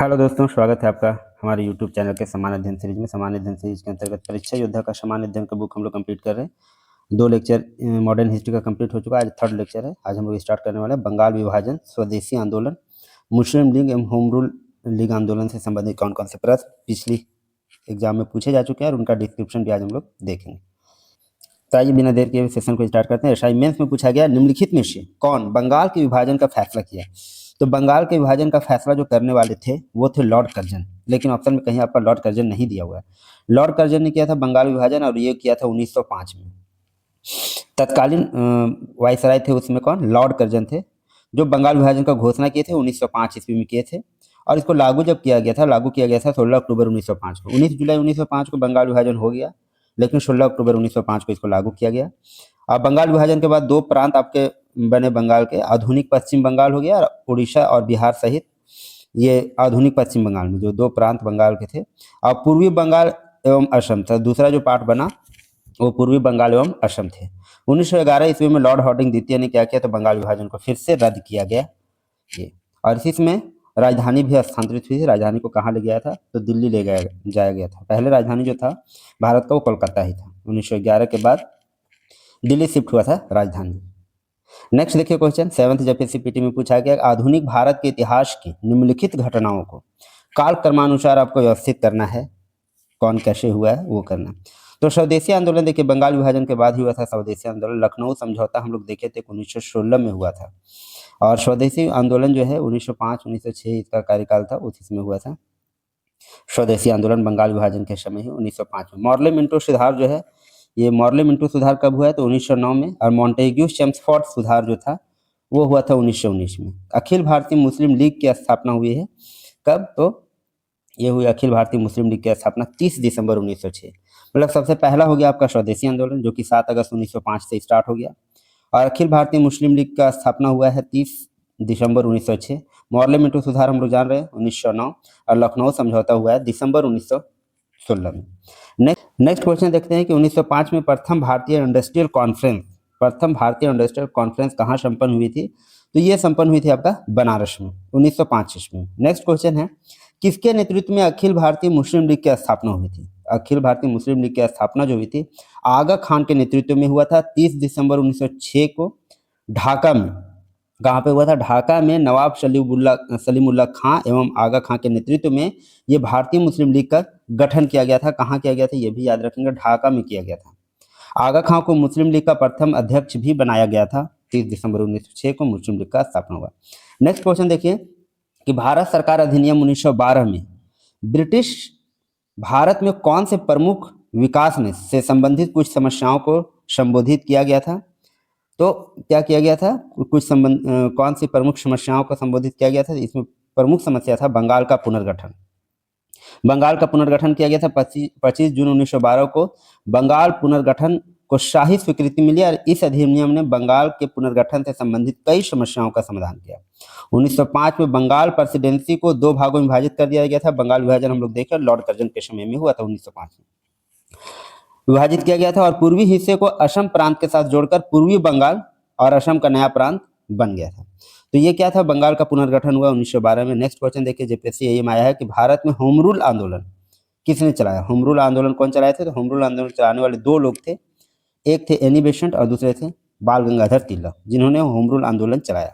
Hello दोस्तों, स्वागत है आपका हमारे यूट्यूब चैनल के समान अध्ययन सीरीज में। समान अध्ययन सीरीज के अंतर्गत परीक्षा योद्धा का समान अध्ययन का बुक हम लोग कंप्लीट कर रहे हैं। 2 लेक्चर मॉडर्न हिस्ट्री का कंप्लीट हो चुका है। आज थर्ड लेक्चर है। आज हम लोग स्टार्ट करने वाले हैं बंगाल विभाजन, स्वदेशी आंदोलन, मुस्लिम लीग एवं होम रूल लीग आंदोलन से संबंधित कौन कौन से प्रश्न पिछली एग्जाम में पूछे जा चुके हैं और उनका डिस्क्रिप्शन भी आज हम लोग देखेंगे। तो आइए बिना देर के सेशन को स्टार्ट करते हैं। असाइनमेंट में पूछा गया, निम्नलिखित में से कौन बंगाल के विभाजन का फैसला किया। तो बंगाल के विभाजन का फैसला जो करने वाले थे वो थे लॉर्ड कर्जन, लेकिन ऑप्शन में कहीं आपका लॉर्ड कर्जन नहीं दिया हुआ है। लॉर्ड कर्जन ने किया था बंगाल विभाजन और ये किया था 1905 में। तत्कालीन वायसराय थे उसमें कौन, लॉर्ड कर्जन थे, जो बंगाल विभाजन का घोषणा किए थे 1905 ईस्वी में किए थे। और इसको लागू जब किया गया था, लागू किया गया था 16 अक्टूबर 1905 को। 19 जुलाई 1905 को बंगाल विभाजन हो गया, लेकिन 16 अक्टूबर 1905 को इसको लागू किया गया। अब बंगाल विभाजन के बाद 2 प्रांत आपके बने बंगाल के, आधुनिक पश्चिम बंगाल हो गया और उड़ीसा और बिहार सहित ये आधुनिक पश्चिम बंगाल में जो 2 प्रांत बंगाल के थे। और पूर्वी बंगाल एवं असम था, दूसरा जो पार्ट बना वो पूर्वी बंगाल एवं असम थे। 1911 ईस्वी में लॉर्ड हार्डिंग द्वितीय ने क्या किया, तो बंगाल विभाजन को फिर से रद्द किया गया ये। और इसमें राजधानी भी स्थानांतरित हुई थी। राजधानी को कहाँ ले गया था, तो दिल्ली ले जाया गया था। पहले राजधानी जो था भारत का वो कोलकाता ही था। 1911 के बाद दिल्ली शिफ्ट हुआ था राजधानी। नेक्स्ट देखिए क्वेश्चन 7th जेपीसीपीटी में पूछा गया, आधुनिक भारत के इतिहास की निम्नलिखित घटनाओं को काल क्रमानुसार आपको व्यवस्थित करना है। कौन कैसे हुआ है वो करना। तो स्वदेशी आंदोलन देखिए बंगाल विभाजन के बाद ही हुआ था स्वदेशी आंदोलन। लखनऊ समझौता हम लोग देखे थे 1916 में हुआ था। और स्वदेशी आंदोलन जो है 1905-1906 इसका कार्यकाल था, उसी समय हुआ था स्वदेशी आंदोलन बंगाल विभाजन के समय ही 1905 में। मॉर्ले मिंटो सुधार जो है, ये मॉर्ले मिंटो सुधार कब हुआ है, तो 1909 में। और मॉन्टेग्यू चेम्सफोर्ड सुधार जो था वो हुआ था 1919 में। अखिल भारतीय मुस्लिम लीग की स्थापना हुई है कब, तो ये हुई अखिल भारतीय मुस्लिम लीग की स्थापना 30 दिसंबर 1906। मतलब सबसे पहला हो गया आपका स्वदेशी आंदोलन जो कि 7 अगस्त 1905 से स्टार्ट हो गया। और अखिल भारतीय मुस्लिम लीग का स्थापना हुआ है 30 दिसंबर 1906। मॉर्ले मिंटो सुधार हम लोग जान रहे हैं 1909। और लखनऊ समझौता हुआ है दिसंबर 1916 में। नेक्स्ट क्वेश्चन देखते हैं कि 1905 में प्रथम भारतीय इंडस्ट्रियल कॉन्फ्रेंस कहाँ संपन्न हुई थी, तो ये संपन्न हुई थी आपका बनारस में 1905 में। नेक्स्ट क्वेश्चन है, किसके नेतृत्व में अखिल भारतीय मुस्लिम लीग की स्थापना हुई थी। अखिल भारतीय मुस्लिम लीग की स्थापना जो हुई थी आगा खान के नेतृत्व में हुआ था 30 दिसंबर 1906 को ढाका में। कहाँ पे हुआ था, ढाका में। नवाब सलीमुल्लाह खां एवं आगा खां के नेतृत्व में ये भारतीय मुस्लिम लीग का गठन किया गया था। कहाँ किया गया था, ये भी याद रखेंगे, ढाका में किया गया था। आगा खां को मुस्लिम लीग का प्रथम अध्यक्ष भी बनाया गया था। 30 दिसंबर 1906 को मुस्लिम लीग का स्थापना हुआ। नेक्स्ट क्वेश्चन देखिए कि भारत सरकार अधिनियम 1912 में ब्रिटिश भारत में कौन से प्रमुख विकास में से संबंधित कुछ समस्याओं को संबोधित किया गया था। तो क्या किया गया था, कौन सी प्रमुख समस्याओं को संबोधित किया गया था। इसमें प्रमुख समस्या था बंगाल का पुनर्गठन। बंगाल का पुनर्गठन किया गया था 25 जून 1912 को। बंगाल पुनर्गठन को शाही स्वीकृति मिली और इस अधिनियम ने बंगाल के पुनर्गठन से संबंधित कई समस्याओं का समाधान किया। 1905 में बंगाल प्रेसिडेंसी को 2 भागों में विभाजित कर दिया गया था। बंगाल विभाजन हम लोग देखें लॉर्ड कर्जन के समय में हुआ था, 1905 में विभाजित किया गया था। और पूर्वी हिस्से को असम प्रांत के साथ जोड़कर पूर्वी बंगाल और असम का नया प्रांत बन गया था। तो ये क्या था, बंगाल का पुनर्गठन हुआ 1912 में। नेक्स्ट क्वेश्चन देखिए जेपीएससी एम आया है कि भारत में होम रूल आंदोलन किसने चलाया। होम रूल आंदोलन कौन चलाए थे, तो होम रूल आंदोलन चलाने वाले 2 लोग थे, एक थे एनी बेसेंट और दूसरे थे बाल गंगाधर तिलक, जिन्होंने होम रूल आंदोलन चलाया।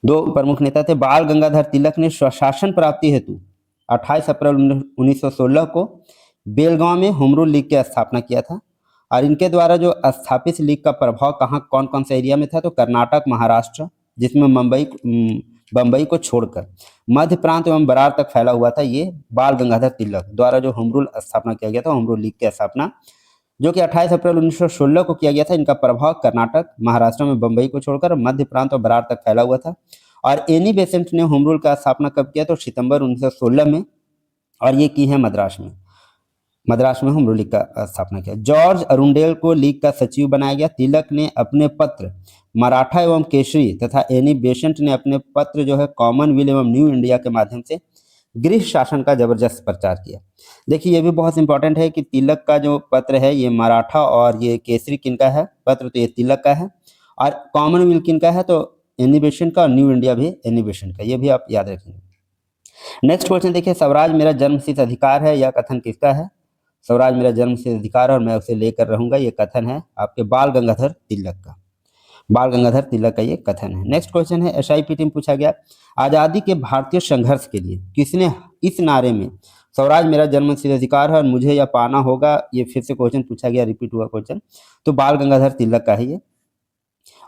2 प्रमुख नेता थे। बाल गंगाधर तिलक ने स्वशासन प्राप्ति हेतु 28 अप्रैल 1916 को बेलगांव में होम रूल लीग की स्थापना किया था। और इनके द्वारा जो स्थापित लीग का प्रभाव कहाँ कौन कौन से एरिया में था, तो कर्नाटक, महाराष्ट्र, जिसमें बम्बई को छोड़कर मध्य प्रांत एवं बरार तक फैला हुआ था। ये बाल गंगाधर तिलक द्वारा जो होम रूल स्थापना किया गया था, होम रूल लीग की स्थापना जो कि 28 अप्रैल 1916 को किया गया था। इनका प्रभाव कर्नाटक, महाराष्ट्र में बम्बई को छोड़कर मध्य प्रांत और बरार तक फैला हुआ था। और एनी बेसेंट ने होम रूल का स्थापना कब किया, तो सितंबर 1916 में, और ये की है मद्रास में होम रूल लीग का स्थापना किया। जॉर्ज अरुंडेल को लीग का सचिव बनाया गया। तिलक ने अपने पत्र मराठा एवं केसरी तथा एनी बेसेंट ने अपने पत्र जो है कॉमनवेल्थ एवं न्यू इंडिया के माध्यम से गृह शासन का जबरदस्त प्रचार किया। देखिए ये भी बहुत इंपॉर्टेंट है कि तिलक का जो पत्र है ये मराठा और ये केसरी किनका है पत्र, तो ये तिलक का है। और कॉमनवेल्थ किनका है, तो एनी बेसेंट का, और न्यू इंडिया भी एनी बेसेंट का, ये भी आप याद रखेंगे। नेक्स्ट क्वेश्चन देखिए, स्वराज मेरा जन्मसिद्ध अधिकार है, यह कथन किसका है? स्वराज मेरा जन्मसिद्ध अधिकार है और मैं उसे लेकर रहूंगा, ये कथन है आपके बाल गंगाधर तिलक का। बाल गंगाधर तिलक का ये कथन है। नेक्स्ट क्वेश्चन है, एसआईपीटी में पूछा गया, आजादी के भारतीय संघर्ष के लिए किसने इस नारे में स्वराज मेरा जन्मसिद्ध अधिकार है और मुझे यह पाना होगा, ये फिर से क्वेश्चन पूछा गया, रिपीट हुआ क्वेश्चन, तो बाल गंगाधर तिलक का है ये।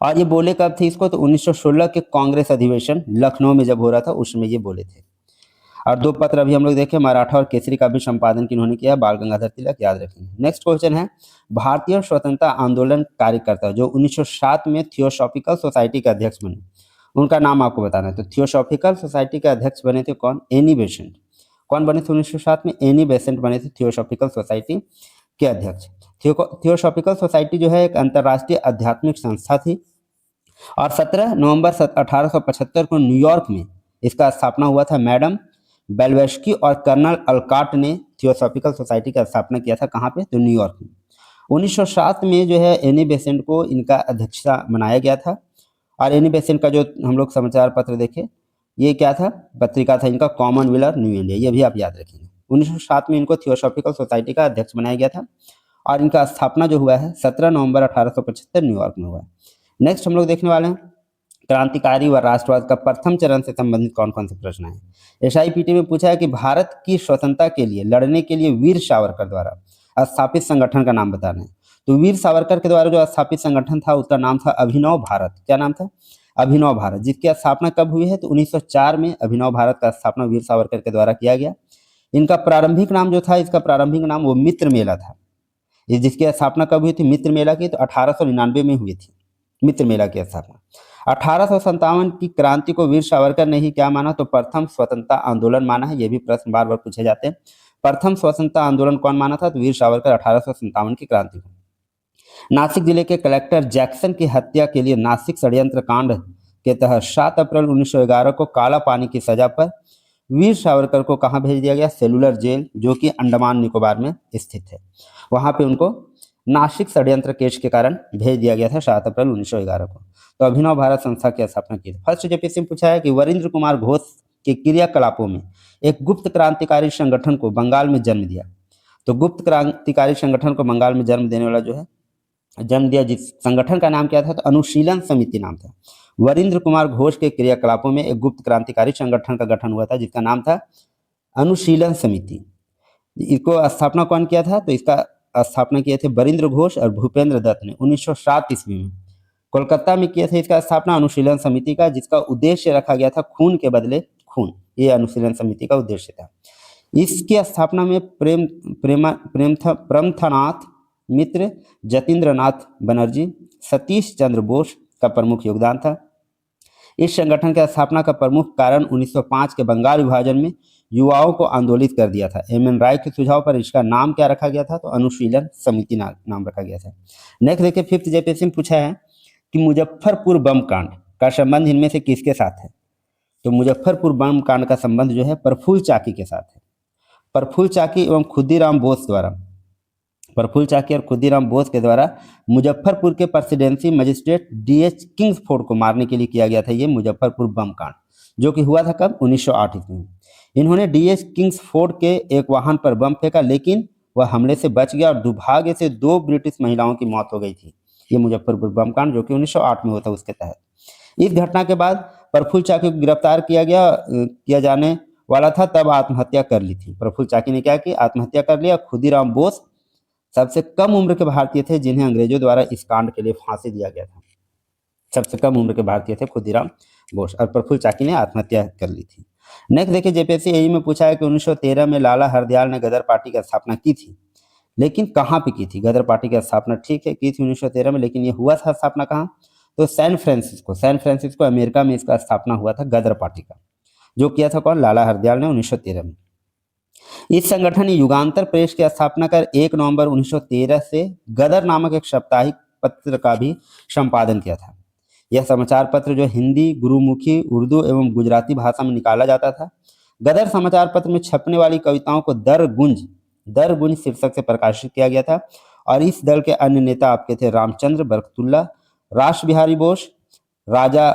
और ये बोले कब थे इसको? तो 1916 के कांग्रेस अधिवेशन लखनऊ में जब हो रहा था उसमें ये बोले थे। और दो पत्र अभी हम लोग देखें, मराठा और केसरी का भी संपादन किन्होंने किया? बाल गंगाधर तिलक, याद रखेंगे। नेक्स्ट क्वेश्चन है, भारतीय स्वतंत्रता आंदोलन कार्यकर्ता जो 1907 में थियोसॉफिकल सोसाइटी के अध्यक्ष बने, उनका नाम आपको बताना है। तो थियोसॉफिकल सोसाइटी के अध्यक्ष बने थे कौन? Annie Besant. कौन बने थे 1907 में? एनी बेसेंट बने थे थियोसॉफिकल सोसाइटी के अध्यक्ष। थियोसॉफिकल सोसाइटी जो है एक अंतर्राष्ट्रीय आध्यात्मिक संस्था थी और 17 नवंबर 1875 को न्यूयॉर्क में इसका स्थापना हुआ था। मैडम बेल्वेस्की और कर्नल अल्काट ने थियोसॉफिकल सोसाइटी का स्थापना किया था। कहाँ पे? तो न्यूयॉर्क में। 1907 में जो है एनी बेसेंट को इनका अध्यक्षता बनाया गया था। और एनी बेसेंट का जो हम लोग समाचार पत्र देखे, ये क्या था? पत्रिका था इनका कॉमनवेल्थ न्यू इंडिया, ये भी आप याद रखेंगे। 1907 में इनको थियोसॉफिकल सोसाइटी का अध्यक्ष बनाया गया था और इनका स्थापना जो हुआ है 17 नवंबर 1875 न्यूयॉर्क में हुआ है। नेक्स्ट हम लोग देखने वाले हैं, क्रांतिकारी व राष्ट्रवाद का प्रथम चरण से संबंधित कौन कौन से प्रश्न हैं। एसआईपीटी में पूछा है कि भारत की स्वतंत्रता के लिए लड़ने के लिए वीर सावरकर द्वारा स्थापित संगठन का नाम बताना है। तो वीर सावरकर के द्वारा जो स्थापित संगठन था उसका नाम था अभिनव भारत। क्या नाम था? अभिनव भारत, जिसकी स्थापना कब हुई है? तो 1904 में अभिनव भारत का स्थापना वीर सावरकर के द्वारा किया गया। इनका प्रारंभिक नाम जो था, इसका प्रारंभिक नाम वो मित्र मेला था। ये जिसकी स्थापना कब हुई थी मित्र मेला की? तो 1899 में हुई थी मित्र मेला की स्थापना। 1857 की क्रांति को वीर सावरकर ने ही क्या माना? तो प्रथम स्वतंत्रता आंदोलन माना है। ये भी प्रश्न बार बार पूछे जाते हैं। प्रथम स्वतंत्रता आंदोलन कौन माना था? तो वीर सावरकर 1857 की क्रांति को। नासिक जिले के कलेक्टर जैक्सन की हत्या के लिए नासिक षड्यंत्र कांड के तहत 7 अप्रैल 1911 को काला पानी की सजा पर वीर सावरकर को कहाँ भेज दिया गया? सेलुलर जेल, जो कि अंडमान निकोबार में स्थित है। वहां पे उनको नासिक षड्यंत्र केस के कारण भेज दिया गया था 7 अप्रैल 1911 को। तो अभिनव भारत संस्था की स्थापना की। फर्स्ट जेपीएससी में पूछा है कि वरिंद्र कुमार घोष के क्रियाकलापों में एक गुप्त क्रांतिकारी संगठन को बंगाल में जन्म दिया। तो गुप्त क्रांतिकारी संगठन को बंगाल में जन्म देने वाला जो है जन्म दिया, जिस संगठन का नाम क्या था? तो अनुशीलन समिति नाम था। वरिंद्र कुमार घोष के क्रियाकलापों में एक गुप्त क्रांतिकारी संगठन का गठन हुआ था जिसका नाम था अनुशीलन समिति। इसको स्थापना कौन किया था? तो इसका स्थापना किए थे वरिंद्र घोष और भूपेंद्र दत्त ने 1907 ईस्वी में कोलकाता में किए थे इसका स्थापना अनुशीलन समिति का, जिसका उद्देश्य रखा गया था खून के बदले खून। ये अनुशीलन समिति का उद्देश्य था। इसकी स्थापना में प्रमथनाथ मित्र, जतीन्द्रनाथ बनर्जी, सतीश चंद्र बोस का प्रमुख योगदान था। इस संगठन की स्थापना का प्रमुख कारण 1905 के बंगाल विभाजन में युवाओं को आंदोलित कर दिया था। एम एन राय के सुझाव पर इसका नाम क्या रखा गया था? तो अनुशीलन समिति नाम रखा गया था। नेक्स्ट देखिए, फिफ्थ जेपीएससी में पूछा है कि मुजफ्फरपुर बम कांड का संबंध इनमें से किसके साथ है? तो मुजफ्फरपुर बम कांड का संबंध जो है प्रफुल्ल चाकी के साथ है। प्रफुल्ल चाकी एवं खुदीराम बोस द्वारा, प्रफुल्ल चाकी और खुदीराम बोस के द्वारा मुजफ्फरपुर के प्रेसिडेंसी मजिस्ट्रेट डीएच किंग्सफोर्ड को मारने के लिए किया गया था ये मुजफ्फरपुर बम कांड, जो कि हुआ था कब? 1908 ईस्वी में। इन्होंने डीएच किंग्सफोर्ड के एक वाहन पर बम फेंका, लेकिन वह हमले से बच गया और दुर्भाग्य से 2 ब्रिटिश महिलाओं की मौत हो गई थी। ये मुजफ्फरपुर बम कांड जो कि 1908 में होता उसके तहत। इस घटना के बाद प्रफुल्ल चाकी को गिरफ्तार किया जाने वाला था, तब आत्महत्या कर ली थी। प्रफुल्ल चाकी ने क्या किया? आत्महत्या कर लिया। खुदीराम बोस सबसे कम उम्र के भारतीय थे जिन्हें अंग्रेजों द्वारा इस कांड के लिए फांसी दिया गया था। सबसे कम उम्र के भारतीय थे खुदीराम बोस, और प्रफुल्ल चाकी ने आत्महत्या कर ली थी। नेक्स्ट देखिए, जेपीएससी यही में पूछा है कि 1913 में लाला हरदयाल ने गदर पार्टी की स्थापना की थी, लेकिन कहाँ पे की थी? गदर पार्टी की स्थापना ठीक है की थी 1913 में, लेकिन ये हुआ था स्थापना कहाँ? तो सैन फ्रांसिस्को अमेरिका में इसका स्थापना हुआ था गदर पार्टी का, जो किया था कौन? लाला हरदयाल ने 1913 में। इस संगठन ने युगांतर प्रेस की स्थापना कर 1 नवंबर 1913 से गदर नामक एक साप्ताहिक पत्र का भी संपादन किया था। यह समाचार पत्र जो हिंदी, गुरुमुखी, उर्दू एवं गुजराती भाषा में निकाला जाता था। गदर समाचार पत्र में छपने वाली कविताओं को दर गुंज शीर्षक से प्रकाशित किया गया था। और इस दल के अन्य नेता आपके थे रामचंद्र बरकतुल्ला, रास बिहारी बोस, राजा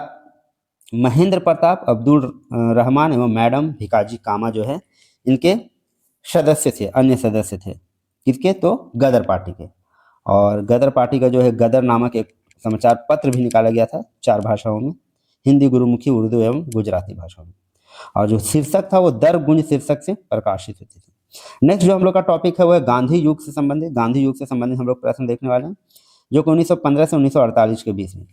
महेंद्र प्रताप, अब्दुल रहमान एवं मैडम भिकाजी कामा जो है इनके सदस्य थे, अन्य सदस्य थे। किसके? तो गदर पार्टी के। और गदर पार्टी का जो है गदर नामक एक समाचार पत्र भी निकाला गया था 4 भाषाओं में, हिंदी, गुरुमुखी, उर्दू एवं गुजराती भाषाओं में। और जो शीर्षक था वो दर गुंज शीर्षक से प्रकाशित होती थी। नेक्स्ट जो हम लोग का टॉपिक है वो है गांधी युग से संबंधित। गांधी युग से संबंधित हम लोग प्रश्न देखने वाले हैं, जो कि 1915 से 1948 के बीच में।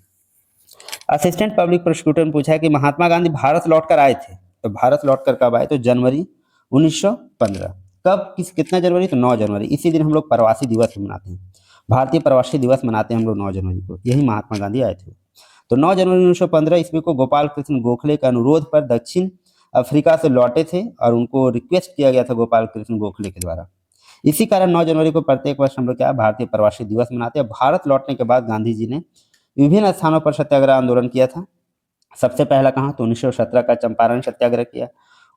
असिस्टेंट पब्लिक प्रोसिक्यूटर ने पूछा है कि महात्मा गांधी भारत लौटकर आए थे, तो भारत लौटकर कब आए? तो जनवरी 1915। कब? कितना जनवरी? तो 9 जनवरी। इसी दिन हम लोग प्रवासी दिवस मनाते हैं, भारतीय प्रवासी दिवस मनाते हैं हम लोग 9 जनवरी को। यही महात्मा गांधी आए थे। तो 9 जनवरी 1915 ईस्वी को गोपाल कृष्ण गोखले के अनुरोध पर दक्षिण अफ्रीका से लौटे थे और उनको रिक्वेस्ट किया गया था गोपाल कृष्ण गोखले के द्वारा। इसी कारण 9 जनवरी को प्रत्येक वर्ष हम लोग क्या भारतीय प्रवासी दिवस मनाते हैं। भारत लौटने के बाद गांधी जी ने विभिन्न स्थानों पर सत्याग्रह आंदोलन किया था। सबसे पहला कहाँ? तो 1917 का चंपारण सत्याग्रह किया।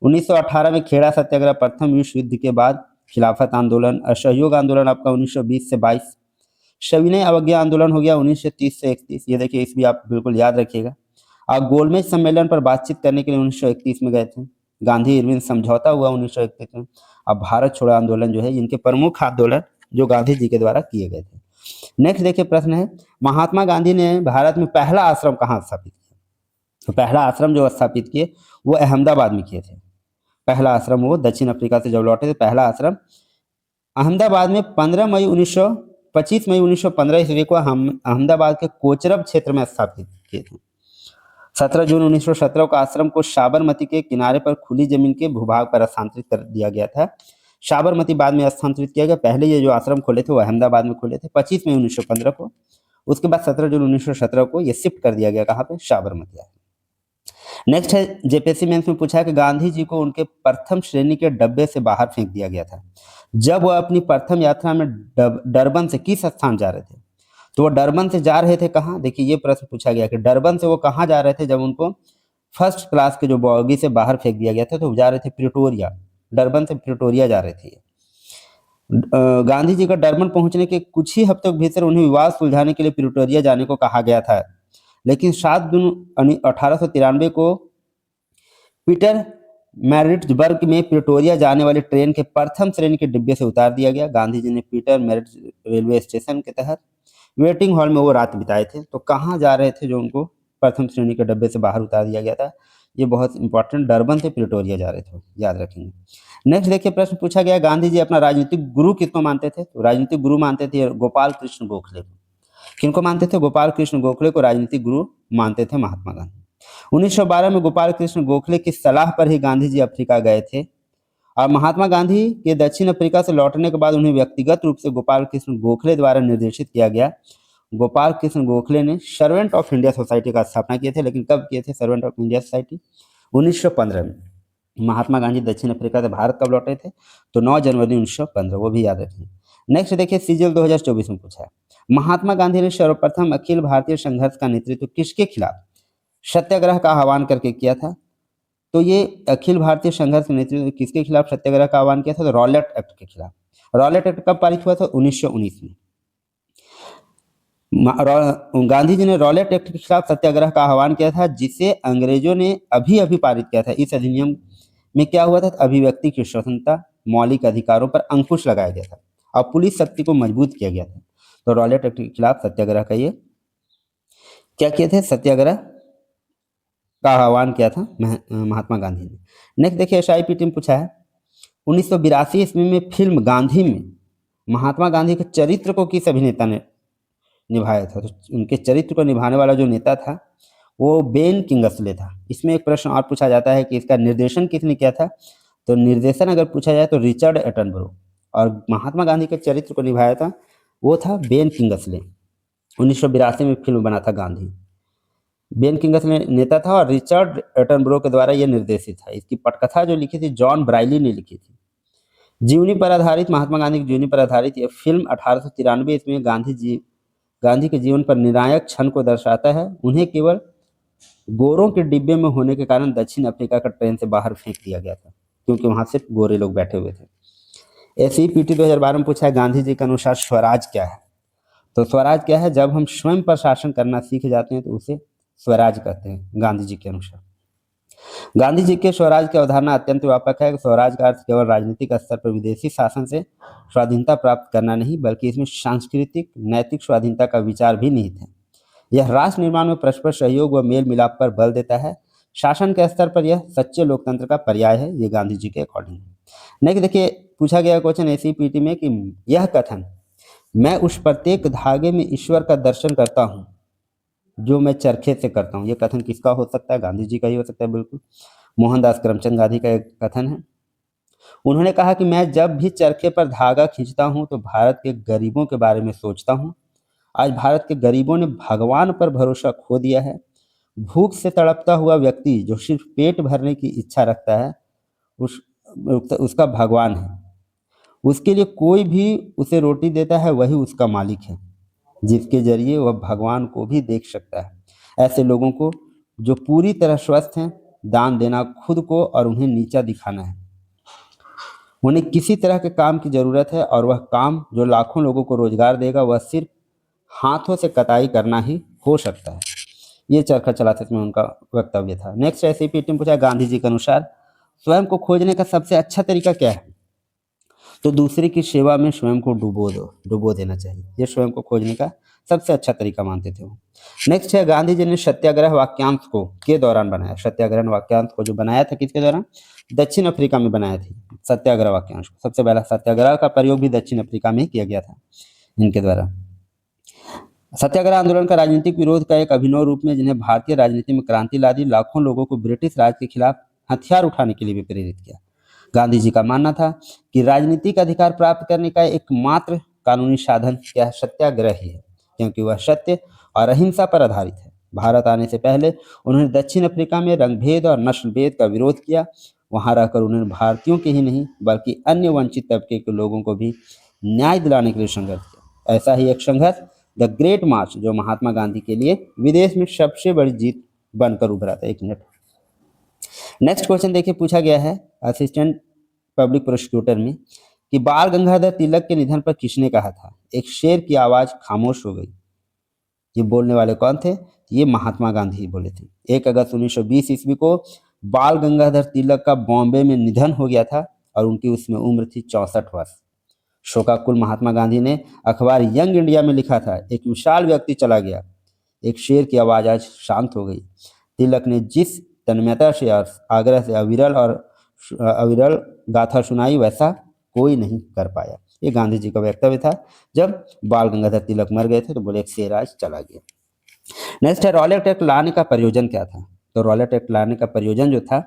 1918 में खेड़ा सत्याग्रह, प्रथम विश्व युद्ध के बाद खिलाफत आंदोलन, असहयोग आंदोलन आपका 1920 से 22, सविनय अवज्ञा आंदोलन हो गया 1930 से 31। ये देखिए, इस भी आप बिल्कुल याद रखिएगा। आप गोलमेज सम्मेलन पर बातचीत करने के लिए 1931 में गए थे। गांधी इरविन समझौता हुआ 1931 में। अब भारत छोड़ो आंदोलन जो है, इनके प्रमुख आंदोलन जो गांधी जी के द्वारा किए गए थे। नेक्स्ट देखिए प्रश्न है, महात्मा गांधी ने भारत में पहला आश्रम कहाँ स्थापित किया? तो पहला आश्रम जो स्थापित किए वो अहमदाबाद में किए थे। पहला आश्रम वो दक्षिण अफ्रीका से जब लौटे थे, पहला आश्रम अहमदाबाद में 25 मई 1915 ईस्वी को हम अहमदाबाद के कोचरब क्षेत्र में स्थापित किए थे। 17 जून 1917 को आश्रम को साबरमती के किनारे पर खुली जमीन के भूभाग पर स्थानांतरित कर दिया गया था। साबरमती बाद में स्थानांतरित किया गया। पहले ये जो आश्रम खोले थे वो अहमदाबाद में खोले थे 25 मई 1915 को। उसके बाद 17 जून 1917 को ये शिफ्ट कर दिया गया कहाँ पे? साबरमती। नेक्स्ट है जेपीएससी मेंस में पूछा है कि गांधी जी को उनके प्रथम श्रेणी के डब्बे से बाहर फेंक दिया गया था जब वह अपनी प्रथम यात्रा में डरबन से किस स्थान जा रहे थे? तो वो डरबन से जा रहे थे कहाँ? देखिए ये प्रश्न पूछा गया कि डरबन से वो कहाँ जा रहे थे जब उनको फर्स्ट क्लास के जो बॉगी से बाहर फेंक दिया गया था। तो वो जा रहे थे प्रिटोरिया, डरबन से प्रिटोरिया जा रहे थे। गांधी जी का डरबन पहुंचने के कुछ ही हफ्तों के भीतर उन्हें विवाद सुलझाने के लिए प्रिटोरिया जाने को कहा गया था, लेकिन 7 जून 1893 को पीटर मैरिट्सबर्ग में प्रिटोरिया जाने वाली ट्रेन के प्रथम श्रेणी के डिब्बे से उतार दिया गया। गांधी जी ने पीटर मैरिट्स रेलवे स्टेशन के तहत वेटिंग हॉल में वो रात बिताए थे। तो कहाँ जा रहे थे जो उनको प्रथम श्रेणी के डब्बे से बाहर उतार दिया गया था? ये बहुत इंपॉर्टेंट, डरबन से प्रिटोरिया जा रहे थे, याद रखेंगे। नेक्स्ट देखिए प्रश्न पूछा गया, गांधी जी अपना राजनीतिक गुरु किसको मानते थे? तो राजनीतिक गुरु मानते थे गोपाल कृष्ण गोखले को। किनको मानते थे? गोपाल कृष्ण गोखले को राजनीतिक गुरु मानते थे महात्मा गांधी। 1912 में गोपाल कृष्ण गोखले की सलाह पर ही गांधी जी अफ्रीका गए थे और महात्मा गांधी के दक्षिण अफ्रीका से लौटने के बाद उन्हें व्यक्तिगत रूप से गोपाल कृष्ण गोखले द्वारा निर्देशित किया गया। गोपाल कृष्ण गोखले ने सर्वेंट ऑफ इंडिया सोसाइटी का स्थापना किए थे, लेकिन कब किए थे सर्वेंट ऑफ इंडिया सोसाइटी? 1915 में। महात्मा गांधी दक्षिण अफ्रीका से भारत कब लौटे थे? तो 9 जनवरी 1915, वो भी याद रखें। नेक्स्ट देखिए सीजीएल 2024 में पूछा है, महात्मा गांधी ने सर्वप्रथम अखिल भारतीय संघर्ष का नेतृत्व किसके खिलाफ सत्याग्रह का आह्वान करके किया था? तो ये अखिल भारतीय संघर्ष नेतृत्व किसके खिलाफ सत्याग्रह का आह्वान किया था? तो रॉलेट एक्ट के खिलाफ। रॉलेट एक्ट कब पारित हुआ था? 1919 में। गांधी जी ने रॉलेट एक्ट के खिलाफ सत्याग्रह का आह्वान किया था, जिसे अंग्रेजों ने अभी अभी पारित किया था। इस अधिनियम में क्या हुआ था? अभिव्यक्ति की स्वतंत्रता, मौलिक अधिकारों पर अंकुश लगाया गया था और पुलिस शक्ति को मजबूत किया गया था। तो रॉलेट एक्ट के खिलाफ सत्याग्रह का ये क्या किए थे? सत्याग्रह का आह्वान किया था महात्मा गांधी ने। नेक्स्ट देखिए SIPT में पूछा है, 1982 ईस्वी में फिल्म गांधी में महात्मा गांधी के चरित्र को किस अभिनेता ने निभाया था? तो उनके चरित्र को निभाने वाला जो नेता था वो बेन किंगसले था। इसमें एक प्रश्न और पूछा जाता है कि इसका निर्देशन किसने किया था? तो निर्देशन अगर पूछा जाए तो रिचर्ड एटनबरो, और महात्मा गांधी के चरित्र को निभाया था वो था बेन किंगसले। 1982 में फिल्म बना था गांधी। बेन किंगसले नेता था और रिचर्ड एटनबरो के द्वारा यह निर्देशित था। इसकी पटकथा जो लिखी थी जॉन ब्राइली ने लिखी थी। जीवनी पर आधारित, महात्मा गांधी की जीवनी पर आधारित यह फिल्म 1893 ईस्वी में गांधी के जीवन पर निर्णायक क्षण को दर्शाता है। उन्हें केवल गोरों के डिब्बे में होने के कारण दक्षिण अफ्रीका का ट्रेन से बाहर फेंक दिया गया था, क्योंकि वहां सिर्फ गोरे लोग बैठे हुए थे। SEPT 2012 में पूछा है, गांधी जी के अनुसार स्वराज क्या है? तो स्वराज क्या है? जब हम स्वयं पर शासन करना सीख जाते हैं तो उसे स्वराज कहते हैं गांधी जी के अनुसार। गांधी जी के स्वराज की अवधारणा अत्यंत व्यापक है। स्वराज का अर्थ केवल राजनीतिक स्तर पर विदेशी शासन से स्वाधीनता प्राप्त करना नहीं, बल्कि इसमें सांस्कृतिक नैतिक स्वाधीनता का विचार भी निहित है। यह राष्ट्र निर्माण में परस्पर सहयोग व मेल मिलाप पर बल देता है। शासन के स्तर पर यह सच्चे लोकतंत्र का पर्याय है। ये गांधी जी के अकॉर्डिंग है। नेक्स्ट देखिए, पूछा गया क्वेश्चन एसीपीटी में कि यह कथन, मैं उस प्रत्येक धागे में ईश्वर का दर्शन करता हूँ जो मैं चरखे से करता हूँ, ये कथन किसका हो सकता है? गांधी जी का ही हो सकता है, बिल्कुल। मोहनदास करमचंद गांधी का एक कथन है। उन्होंने कहा कि मैं जब भी चरखे पर धागा खींचता हूँ तो भारत के गरीबों के बारे में सोचता हूँ। आज भारत के गरीबों ने भगवान पर भरोसा खो दिया है। भूख से तड़पता हुआ व्यक्ति जो सिर्फ पेट भरने की इच्छा रखता है, उस उसका भगवान है। उसके लिए कोई भी उसे रोटी देता है, वही उसका मालिक है, जिसके जरिए वह भगवान को भी देख सकता है। ऐसे लोगों को जो पूरी तरह स्वस्थ हैं, दान देना खुद को और उन्हें नीचा दिखाना है। उन्हें किसी तरह के काम की जरूरत है और वह काम जो लाखों लोगों को रोजगार देगा वह सिर्फ हाथों से कटाई करना ही हो सकता है। ये चरखा चलाते समय उनका वक्तव्य था। नेक्स्ट ऐसे पीटी में पूछा, गांधी जी के अनुसार स्वयं को खोजने का सबसे अच्छा तरीका क्या है? तो दूसरे की सेवा में स्वयं को डुबो देना चाहिए। ये स्वयं को खोजने का सबसे अच्छा तरीका मानते थे वो। नेक्स्ट है, गांधी जी ने सत्याग्रह वाक्यांश को के दौरान बनाया। सत्याग्रह वाक्यांश को जो बनाया था किसके दौरान? दक्षिण अफ्रीका में बनाया था सत्याग्रह वाक्यांश को। सबसे पहला सत्याग्रह का प्रयोग भी दक्षिण अफ्रीका में किया गया था इनके द्वारा। सत्याग्रह आंदोलन का राजनीतिक विरोध का एक अभिनव रूप में जिन्हें भारतीय राजनीति में क्रांति ला दी, लाखों लोगों को ब्रिटिश राज के खिलाफ हथियार उठाने के लिए भी प्रेरित किया। गांधी जी का मानना था कि राजनीतिक अधिकार प्राप्त करने का एकमात्र कानूनी साधन क्या है? सत्याग्रह ही है, क्योंकि वह सत्य और अहिंसा पर आधारित है। भारत आने से पहले उन्होंने दक्षिण अफ्रीका में रंगभेद और नस्लभेद का विरोध किया। वहां रहकर उन्होंने भारतीयों के ही नहीं बल्कि अन्य वंचित तबके के लोगों को भी न्याय दिलाने के लिए संघर्ष किया। ऐसा ही एक संघर्ष द ग्रेट मार्च, जो महात्मा गांधी के लिए विदेश में सबसे बड़ी जीत बनकर उभरा था। 1 मिनट। नेक्स्ट क्वेश्चन देखिए, पूछा गया है असिस्टेंट पब्लिक प्रोसिक्यूटर में कि बाल गंगाधर तिलक के निधन पर किसने कहा था, एक शेर की आवाज खामोश हो गई? ये बोलने वाले कौन थे? ये महात्मा गांधी ही बोले थे। 1 अगस्त 1920 ईस्वी को बाल गंगाधर तिलक का बॉम्बे में निधन हो गया था और उनकी उसमें उम्र थी 64 वर्ष। शोकाकुल महात्मा गांधी ने अखबार यंग इंडिया में लिखा था, एक विशाल व्यक्ति चला गया, एक शेर की आवाज आज शांत हो गई। तिलक ने जिस तन्मयता से और आग्रह से अविरल गाथा सुनाई, वैसा कोई नहीं कर पाया। ये गांधी जी का वक्तव्य था जब बाल गंगाधर तिलक मर गए थे, तो बोले एक शेर आज चला गया। नेक्स्ट है, रॉलेट एक्ट लाने का प्रयोजन क्या था? तो रॉलेट एक्ट लाने का प्रयोजन जो था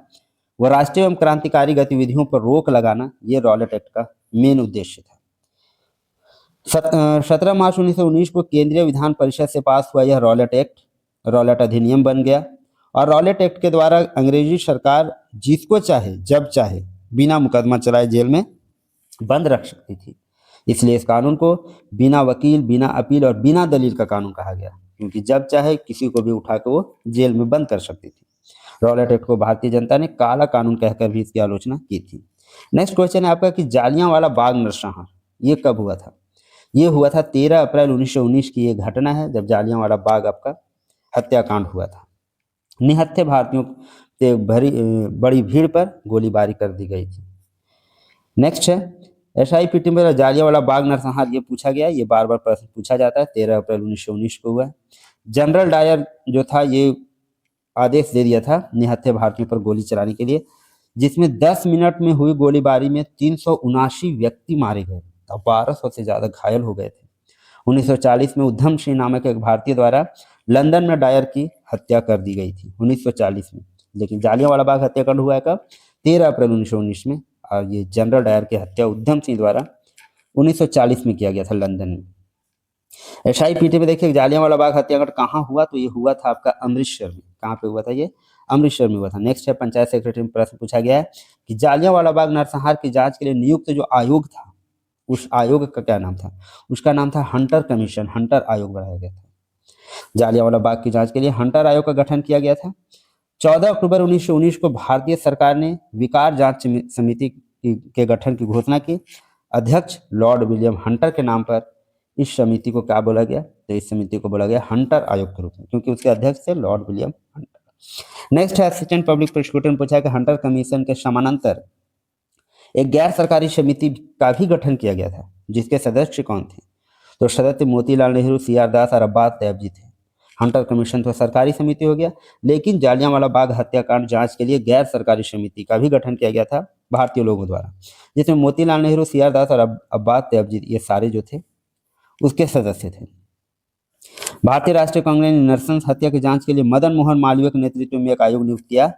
वह राष्ट्रीय एवं क्रांतिकारी गतिविधियों पर रोक लगाना, ये रॉलेट एक्ट का मेन उद्देश्य था। 17 मार्च 1919 को केंद्रीय विधान परिषद से पास हुआ यह रॉलेट एक्ट रॉलेट अधिनियम बन गया और रॉलेट एक्ट के द्वारा अंग्रेजी सरकार जिसको चाहे जब चाहे बिना मुकदमा चलाए जेल में बंद रख सकती थी। इसलिए इस कानून को बिना वकील, बिना अपील और बिना दलील का कानून कहा गया, क्योंकि जब चाहे किसी को भी उठा के वो जेल में बंद कर सकती थी। रॉलेट एक्ट को भारतीय जनता ने काला कानून कहकर भी इसकी आलोचना की थी। नेक्स्ट क्वेश्चन है आपका कि जालियांवाला बाग नरसंहार ये कब हुआ था? ये हुआ था 13 अप्रैल 1919 की ये घटना है, जब जालियांवाला बाग आपका हत्याकांड हुआ था। निहत्थे भारतीयों से बड़ी भीड़ पर गोलीबारी कर दी गई थी। नेक्स्ट है SIPT में जालियांवाला बाग नरसंहार, ये पूछा गया, ये बार बार प्रश्न पूछा जाता है। 13 अप्रैल 1919 को हुआ। जनरल डायर जो था ये आदेश दे दिया था निहत्थे भारतीयों पर गोली चलाने के लिए, जिसमें 10 मिनट में हुई गोलीबारी में 379 व्यक्ति मारे गए और 1200 से ज्यादा घायल हो गए थे। 1940 में उधम सिंह नामक एक भारतीय द्वारा लंदन में डायर की हत्या कर दी गई थी 1940 में। लेकिन जालियांवाला बाग हत्याकांड हुआ है कब? 13 अप्रैल 1919 में। और ये जनरल डायर की हत्या उधम सिंह द्वारा 1940 में किया गया था लंदन में। SIPT में देखिए जालियांवाला बाग हत्याकांड कहाँ हुआ? तो ये हुआ था आपका अमृतसर में। कहाँ पे हुआ था? ये अमृतसर में हुआ था। नेक्स्ट है पंचायत सेक्रेटरी में प्रश्न पूछा गया है कि जालियांवाला बाग नरसंहार की जांच के लिए नियुक्त जो आयोग था, उस आयोग का क्या नाम था? उसका नाम था हंटर कमीशन, हंटर आयोग बनाया गया था। जालियांवाला बाग की जांच के लिए हंटर आयोग का गठन किया गया था। 14 अक्टूबर 1919 को भारतीय सरकार ने विकार जांच समिति के गठन की घोषणा की। अध्यक्ष लॉर्ड विलियम हंटर के नाम पर इस समिति को क्या बोला गया? तो इस समिति को बोला गया हंटर आयोग के रूप में, क्योंकि उसके अध्यक्ष थे लॉर्ड विलियम हंटर। नेक्स्ट है असिस्टेंट पब्लिक प्रोसिक्यूटर ने पूछा कि हंटर कमीशन के समानांतर एक गैर सरकारी समिति का भी गठन किया गया था, जिसके सदस्य कौन थे? तो सदस्य मोतीलाल नेहरू, सी आर दास और अब्बास तैयबजी थे। हंटर कमीशन तो सरकारी समिति हो गया, लेकिन जालियांवाला बाग हत्याकांड जांच के लिए गैर सरकारी समिति का भी गठन किया गया था भारतीय लोगों द्वारा, जिसमें मोतीलाल नेहरू, सी आर दास और अब्बास तैयबजी ये सारे जो थे उसके सदस्य थे। भारतीय राष्ट्रीय कांग्रेस ने नरसंस हत्या की जांच के लिए मदन मोहन मालवीय के नेतृत्व में एक आयोग नियुक्त किया,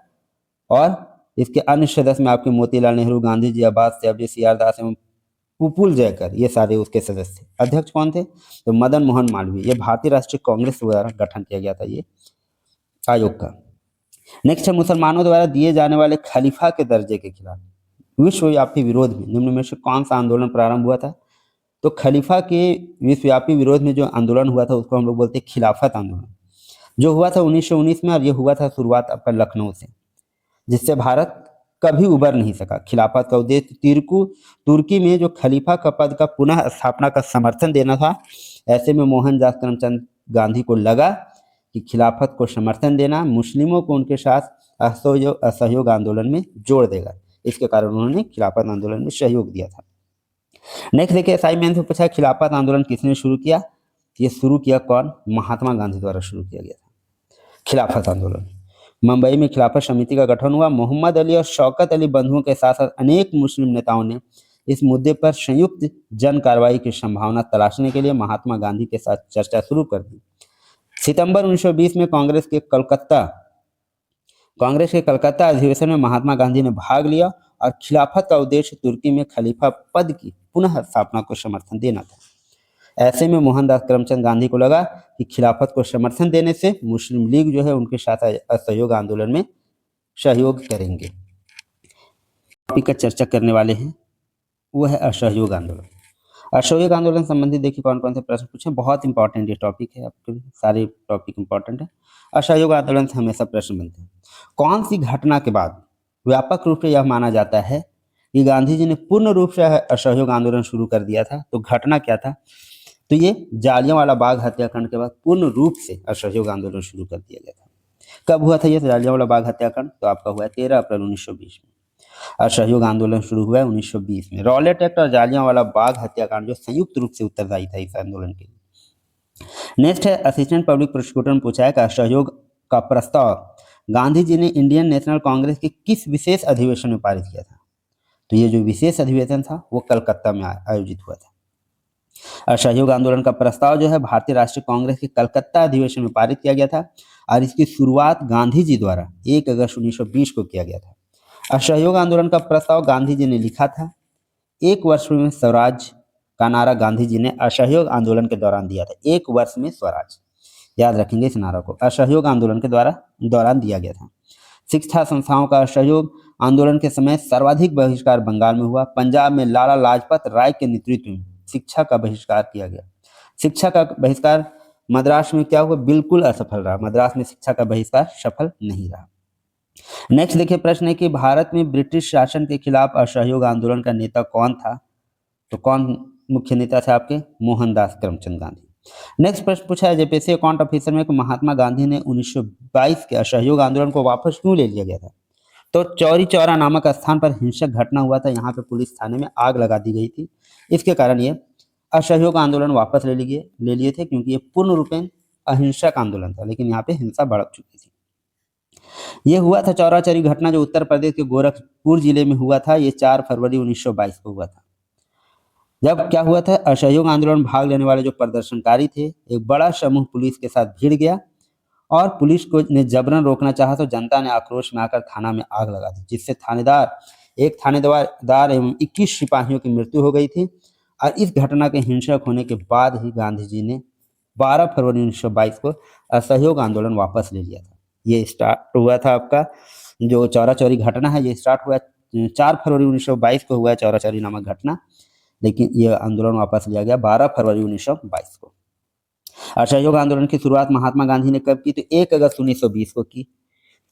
और इसके अन्य सदस्य में आपके मोतीलाल नेहरू, गांधी जी, अब्बास तैयबजी, सी आर दास एवं पुपुल जयकर ये सारे उसके सदस्य थे। अध्यक्ष कौन थे? तो मदन मोहन मालवीय। ये भारतीय राष्ट्रीय कांग्रेस द्वारा गठन किया गया था ये आयोग का। नेक्स्ट है मुसलमानों द्वारा दिए जाने वाले खलीफा के दर्जे के खिलाफ विश्वव्यापी विरोध में निम्न में से कौन सा आंदोलन प्रारंभ हुआ था? तो खलीफा के विश्वव्यापी विरोध में जो आंदोलन हुआ था उसको हम लोग बोलते हैं खिलाफत आंदोलन, जो हुआ था 1919 में, और ये हुआ था शुरुआत आपका लखनऊ से, जिससे भारत कभी उबर नहीं सका। खिलाफत का उद्देश्य तुर्की में जो खलीफा का पद का पुनः स्थापना का समर्थन देना था। ऐसे में मोहनदास करमचंद गांधी को लगा कि खिलाफत को समर्थन देना मुस्लिमों को उनके साथ असहयोग आंदोलन में जोड़ देगा, इसके कारण उन्होंने खिलाफत आंदोलन में सहयोग दिया था। नेक्स्ट देखिए असाइनमेंट में पूछा खिलाफत आंदोलन किसने शुरू किया? ये शुरू किया कौन? महात्मा गांधी द्वारा शुरू किया गया था खिलाफत आंदोलन। मुंबई में खिलाफत समिति का गठन हुआ। मोहम्मद अली और शौकत अली बंधुओं के साथ साथ अनेक मुस्लिम नेताओं ने इस मुद्दे पर संयुक्त जन कार्रवाई की संभावना तलाशने के लिए महात्मा गांधी के साथ चर्चा शुरू कर दी। सितंबर 1920 में कांग्रेस के कलकत्ता अधिवेशन में महात्मा गांधी ने भाग लिया और खिलाफत का उद्देश्य तुर्की में खलीफा पद की पुनः स्थापना को समर्थन देना था। ऐसे में मोहनदास करमचंद गांधी को लगा कि खिलाफत को समर्थन देने से मुस्लिम लीग जो है उनके साथ असहयोग आंदोलन में सहयोग करेंगे। टॉपिक का चर्चा करने वाले हैं वो है असहयोग आंदोलन। असहयोग आंदोलन संबंधित देखिए कौन कौन से प्रश्न पूछे, बहुत इंपॉर्टेंट ये टॉपिक है, आपके सारे टॉपिक इंपॉर्टेंट है। असहयोग आंदोलन से हमेशा प्रश्न बनते हैं। कौन सी घटना के बाद व्यापक रूप से यह माना जाता है कि गांधी जी ने पूर्ण रूप से असहयोग आंदोलन शुरू कर दिया था? तो घटना क्या था? तो ये जालियांवाला बाग हत्याकांड के बाद पूर्ण रूप से असहयोग आंदोलन शुरू कर दिया गया था। कब हुआ था ये जालियांवाला बाग हत्याकांड? तो आपका हुआ 13 अप्रैल 1920 में। असहयोग आंदोलन शुरू हुआ 1920 में। रॉलेट एक्ट और जालियांवाला बाग हत्याकांड जो संयुक्त रूप से उत्तरदायी था इस आंदोलन के लिए। नेक्स्ट है असिस्टेंट पब्लिक प्रोसिक्यूटर ने पूछा है कि असहयोग का प्रस्ताव गांधी जी ने इंडियन नेशनल कांग्रेस के किस विशेष अधिवेशन में पारित किया था? तो ये जो विशेष अधिवेशन था वो कलकत्ता में आयोजित हुआ था। असहयोग आंदोलन का प्रस्ताव जो है भारतीय राष्ट्रीय कांग्रेस के कलकत्ता अधिवेशन में पारित किया गया था और इसकी शुरुआत गांधी जी द्वारा 1 अगस्त 1920 को किया गया था। असहयोग आंदोलन का प्रस्ताव गांधी जी ने लिखा था। 1 वर्ष में स्वराज का नारा गांधी जी ने असहयोग आंदोलन के दौरान दिया था। 1 वर्ष में स्वराज, याद रखेंगे इस नारा को, असहयोग आंदोलन के दौरान दिया गया था। शिक्षा संस्थाओं का असहयोग आंदोलन के समय सर्वाधिक बहिष्कार बंगाल में हुआ। पंजाब में लाला लाजपत राय के नेतृत्व में शिक्षा का बहिष्कार किया गया। शिक्षा का बहिष्कार मद्रास में क्या हुआ? बिल्कुल असफल रहा। मद्रास में शिक्षा का बहिष्कार सफल नहीं रहा। नेक्स्ट देखिए प्रश्न है कि भारत में ब्रिटिश शासन के खिलाफ असहयोग आंदोलन का नेता कौन था? तो कौन मुख्य नेता थे आपके? मोहनदास करमचंद गांधी। नेक्स्ट प्रश्न पूछा है जेपीएससी अकाउंट ऑफिसर में कि महात्मा गांधी ने 1922 के असहयोग आंदोलन को वापस क्यों ले लिया गया था? तो चौरी चौरा नामक स्थान पर हिंसक घटना हुआ था। यहाँ पे पुलिस थाने में आग लगा दी गई थी। इसके कारण ये असहयोग आंदोलन वापस ले लिए थे, क्योंकि ये पूर्ण रूपेण अहिंसक आंदोलन था, लेकिन यहाँ पे हिंसा भड़क चुकी थी। ये हुआ था चौरा चौरी घटना जो उत्तर प्रदेश के गोरखपुर जिले में हुआ था। ये 4 फरवरी 1922 को हुआ था। जब क्या हुआ था, असहयोग आंदोलन में भाग लेने वाले जो प्रदर्शनकारी थे, एक बड़ा समूह पुलिस के साथ भिड़ गया और पुलिस को ने जबरन रोकना चाहा तो जनता ने आक्रोश में आकर थाना में आग लगा दी, जिससे एक थानेदार एवं 21 सिपाहियों की मृत्यु हो गई थी। और इस घटना के हिंसक होने के बाद ही गांधी जी ने 12 फरवरी 1922 को असहयोग आंदोलन वापस ले लिया था। ये स्टार्ट हुआ था आपका जो चौरा चौरी घटना है, ये स्टार्ट हुआ 4 फरवरी 1922 को हुआ चौरा चौरी नामक घटना, लेकिन यह आंदोलन वापस लिया गया 12 फरवरी 1922 को। असहयोग आंदोलन की शुरुआत महात्मा गांधी ने कब की? तो 1 अगस्त 1920 को की।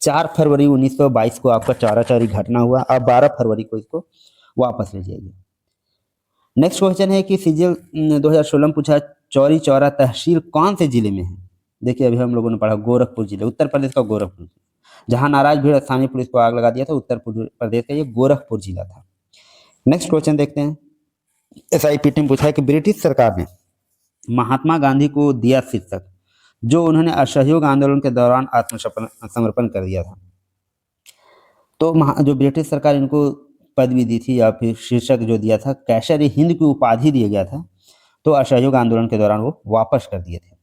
4 फरवरी 1922 को आपका चौरा चौरी घटना हुआ और 12 फरवरी को इसको वापस ले लिया गया। नेक्स्ट क्वेश्चन है कि सीजीएल 2016 में पूछा चौरी चौरा तहसील कौन से जिले में है? देखिए अभी हम लोगों ने पढ़ा गोरखपुर जिले, उत्तर प्रदेश का गोरखपुर, जहां नाराज भीड़ स्थानीय पुलिस को आग लगा दिया था, उत्तर प्रदेश का ये गोरखपुर जिला था। नेक्स्ट क्वेश्चन देखते हैं। SIPT में पूछा है कि ब्रिटिश सरकार ने महात्मा गांधी को दिया शीर्षक जो उन्होंने असहयोग आंदोलन के दौरान आत्मसमर्पण कर दिया था। तो जो ब्रिटिश सरकार इनको पदवी दी थी या फिर शीर्षक जो दिया था, कैसर हिंद की उपाधि दिया गया था, तो असहयोग आंदोलन के दौरान वो वापस कर दिए थे।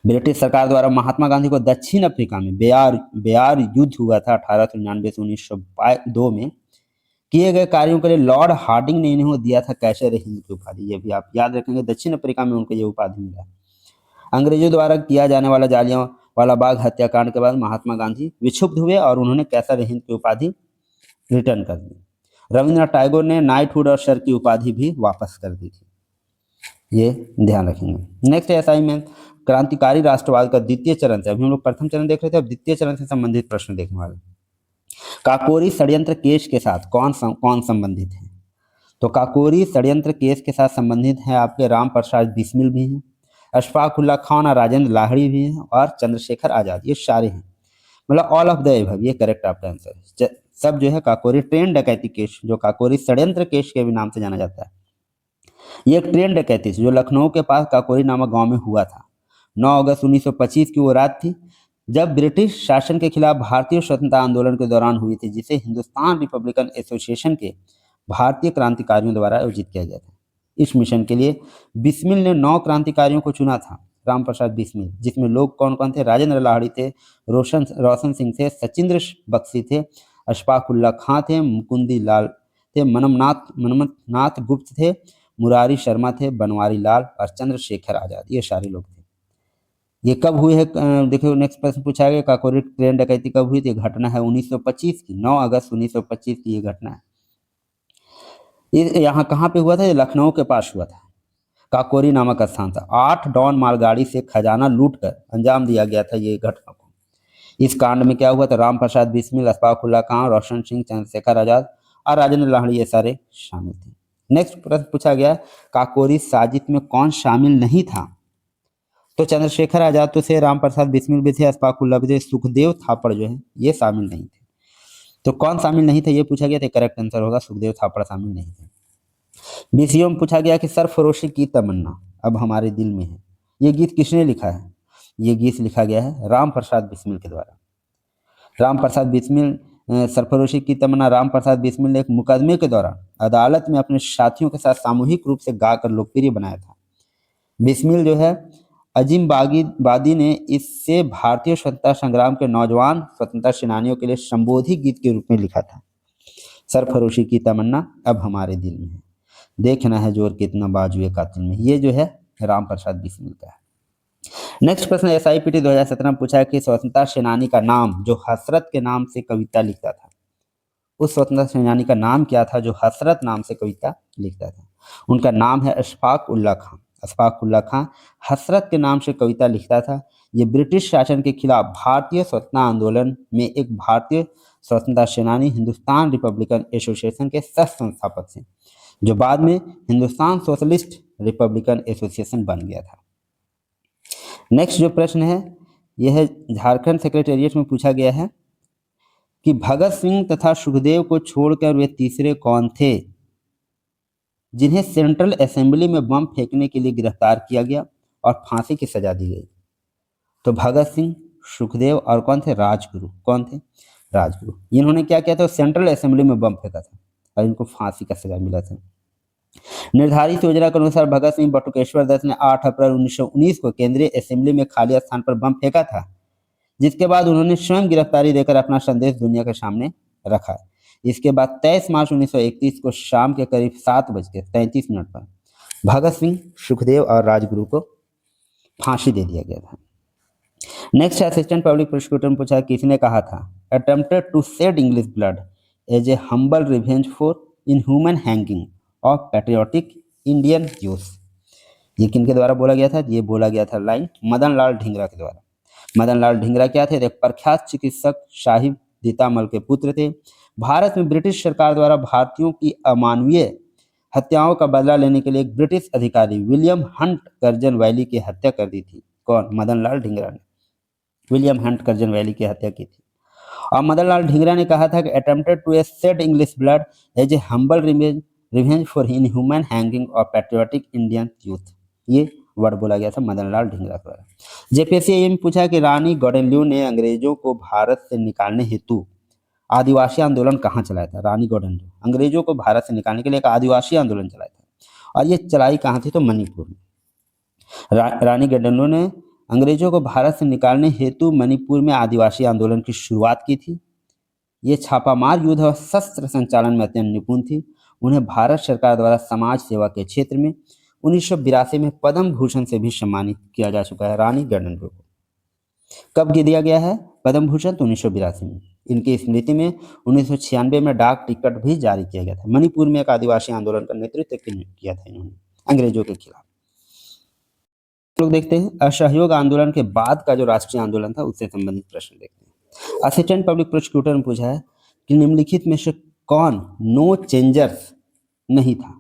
ब्रिटिश सरकार द्वारा महात्मा गांधी को दक्षिण अफ्रीका में बेयार युद्ध हुआ था 1899 से 1902 में किए गए कार्यों के लिए लॉर्ड हार्डिंग ने इन्हें दिया था कैसर हिंद की उपाधि। ये भी आप याद रखेंगे, दक्षिण अफ्रीका में उनको ये उपाधि मिला। अंग्रेजों द्वारा किया जाने वाला जालियांवाला बाग हत्याकांड के बाद महात्मा गांधी विक्षुब्ध हुए और उन्होंने कैसर हिंद की उपाधि रिटर्न कर दी। रविंद्रनाथ टैगोर ने नाइटहुड और सर की उपाधि भी वापस कर दी थी, ये ध्यान रखेंगे। नेक्स्ट एसआई में क्रांतिकारी राष्ट्रवाद का द्वितीय चरण से, अभी हम लोग प्रथम चरण देख रहे थे, अब द्वितीय चरण से संबंधित प्रश्न देखने वाले। काकोरी षड्यंत्र केस के साथ कौन संबंधित है? तो काकोरी षड्यंत्र केस के साथ संबंधित है आपके राम प्रसाद बिस्मिल भी हैं, अशफाक उल्ला खान और राजेंद्र लाहिड़ी भी हैं, और चंद्रशेखर आजाद, ये सारे हैं। मतलब ऑल ऑफ द एबव, ये करेक्ट आपका आंसर। सब जो है काकोरी ट्रेन डकैती केस, जो काकोरी षड्यंत्र केस के भी नाम से जाना जाता है, ये एक ट्रेन डकैती जो लखनऊ के पास काकोरी नामक गांव में हुआ था। 9 अगस्त 1925 की वो रात थी जब ब्रिटिश शासन के खिलाफ भारतीय स्वतंत्रता आंदोलन के दौरान हुई थी, जिसे हिंदुस्तान रिपब्लिकन एसोसिएशन के भारतीय क्रांतिकारियों द्वारा आयोजित किया गया था। इस मिशन के लिए बिस्मिल ने 9 क्रांतिकारियों को चुना था, राम प्रसाद बिस्मिल, जिसमें लोग कौन कौन थे? राजेंद्र लाहिड़ी थे, रोशन सिंह थे, सचिंद्र बख्शी थे, अशफाक उल्ला खां थे, मुकुंदी लाल थे, मनमनाथ गुप्त थे, मुरारी शर्मा थे, बनवारी लाल और चंद्रशेखर आजाद, ये सारे लोग थे। ये कब हुई है? देखिए नेक्स्ट प्रश्न पूछा गया, काकोरी ट्रेन डकैती कब हुई थी? घटना है 1925 की, 9 अगस्त 1925 की ये घटना है। ये यहाँ कहाँ पे हुआ था? ये लखनऊ के पास हुआ था, काकोरी नामक स्थान था। 8 डॉन मालगाड़ी से खजाना लूटकर अंजाम दिया गया था ये घटना को। इस कांड में क्या हुआ था? राम प्रसाद बिस्मिल, अशफाक उल्ला खां, रोशन सिंह, चंद्रशेखर आजाद और राजेंद्र लाहिड़ी, ये सारे शामिल थे। नेक्स्ट प्रश्न पूछा गया, काकोरी साजिश में कौन शामिल नहीं था? तो चंद्रशेखर आजाद तो थे, राम प्रसाद बिस्मिल भी थे, अशफाक उल्ला भी थे, सुखदेव थापड़ जो है ये शामिल नहीं थे। तो कौन शामिल नहीं था ये पूछा गया था, करेक्ट आंसर होगा सुखदेव थापड़ शामिल नहीं थे। बीसीओ में पूछा गया कि सरफरोशी की तमन्ना अब हमारे दिल में है, ये गीत किसने लिखा है? ये गीत लिखा गया है राम प्रसाद बिस्मिल के द्वारा। राम प्रसाद बिस्मिल, सरफरोशी की तमन्ना बादशाह राम प्रसाद बिस्मिल ने एक मुकदमे के दौरान अदालत में अपने साथियों के साथ सामूहिक रूप से गाकर लोकप्रिय बनाया था। बिस्मिल जो है अजीम बादी ने इससे भारतीय स्वतंत्रता संग्राम के नौजवान स्वतंत्रता सेनानियों के लिए संबोधि गीत के रूप में लिखा था। सरफरोशी की तमन्ना अब हमारे दिल में है, देखना है जोर कितना बाजुए कातिल में, ये जो है राम प्रसाद बिस्मिल का है। नेक्स्ट प्रश्न SIPT 2017 में पूछा है कि स्वतंत्रता सेनानी का नाम जो हसरत के नाम से कविता लिखता था, उस स्वतंत्रता सेनानी का नाम क्या था जो हसरत नाम से कविता लिखता था? उनका नाम है अशफाक उल्ला खां। अशफाक उल्ला खां हसरत के नाम से कविता लिखता था। ये ब्रिटिश शासन के खिलाफ भारतीय स्वतंत्रता आंदोलन में एक भारतीय स्वतंत्रता सेनानी, हिंदुस्तान रिपब्लिकन एसोसिएशन के सह संस्थापक थे, जो बाद में हिंदुस्तान सोशलिस्ट रिपब्लिकन एसोसिएशन बन गया था। नेक्स्ट जो प्रश्न है यह है झारखंड सेक्रेटेरिएट में पूछा गया है कि भगत सिंह तथा सुखदेव को छोड़कर वे तीसरे कौन थे जिन्हें सेंट्रल असेंबली में बम फेंकने के लिए गिरफ्तार किया गया और फांसी की सजा दी गई? तो भगत सिंह, सुखदेव और कौन थे? राजगुरु। कौन थे? राजगुरु। इन्होंने क्या किया था? सेंट्रल असेंबली में बम फेंका था और इनको फांसी का सजा मिला था। निर्धारित योजना के अनुसार भगत सिंह बटुकेश्वर दत्त ने 8 अप्रैल 1919 को केंद्रीय असेंबली में खाली स्थान पर बम फेंका था, जिसके बाद उन्होंने स्वयं गिरफ्तारी देकर अपना संदेश दुनिया के सामने रखा। इसके बाद 23 मार्च 1931 को शाम के करीब 7:33 पर भगत सिंह, सुखदेव और राजगुरु को फांसी दे दिया गया था। नेक्स्ट असिस्टेंट पब्लिक प्रोसिक्यूटर ने पूछा किसने कहा था attempted to shed English blood as a humble revenge for inhuman hanging of patriotic Indian youth? ये किनके द्वारा बोला गया था? ये बोला गया था लाइन मदन लाल ढींगरा के द्वारा। मदन लाल ढींगरा क्या थे? एक प्रख्यात चिकित्सक साहिब दीतामल के पुत्र थे। भारत में ब्रिटिश सरकार द्वारा भारतीयों की अमानवीय हत्याओं का बदला लेने के लिए एक ब्रिटिश अधिकारी विलियम हंट कर्जन वैली की हत्या कर दी थी। कौन? मदन लाल ढींगरा ने विलियम हंट कर्जन वैली की हत्या की थी। और मदन लाल ढींगरा ने कहा था कि attempted to set English blood as a humble revenge for inhuman hanging of patriotic Indian youth. ये वर्ड बोला गया था मदन लाल ढींगरा द्वारा। जेपीएससी ये पूछा कि रानी गौडनल्यू ने अंग्रेजों को भारत से निकालने हेतु आदिवासी आंदोलन कहाँ चलाया था? रानी गौडनल्यू अंग्रेजों को भारत से निकालने के लिए एक आदिवासी आंदोलन चलाया था, और ये चलाई कहाँ थी? तो मणिपुर में। रानी गौडनल्यू ने अंग्रेजों को भारत से निकालने हेतु मणिपुर में आदिवासी आंदोलन की शुरुआत की थी। ये छापामार युद्ध और शस्त्र संचालन में अत्यंत निपुण थी। उन्हें भारत सरकार द्वारा समाज सेवा के क्षेत्र में 1982 में पद्म भूषण से भी सम्मानित किया जा चुका है रानी गौडनल्यू को। कब दिया गया है पद्म भूषण? तो 1982 में। इनकी स्मृति में 1996 में डाक टिकट भी जारी किया गया था। मणिपुर में एक आदिवासी आंदोलन का नेतृत्व किया था इन्होंने अंग्रेजों के खिलाफ। लोग देखते हैं असहयोग आंदोलन के बाद का जो राष्ट्रीय आंदोलन था उससे संबंधित प्रश्न देखते हैं। असिस्टेंट पब्लिक प्रोसिक्यूटर ने पूछा है कि निम्नलिखित में से कौन नो चेंजर्स नहीं था?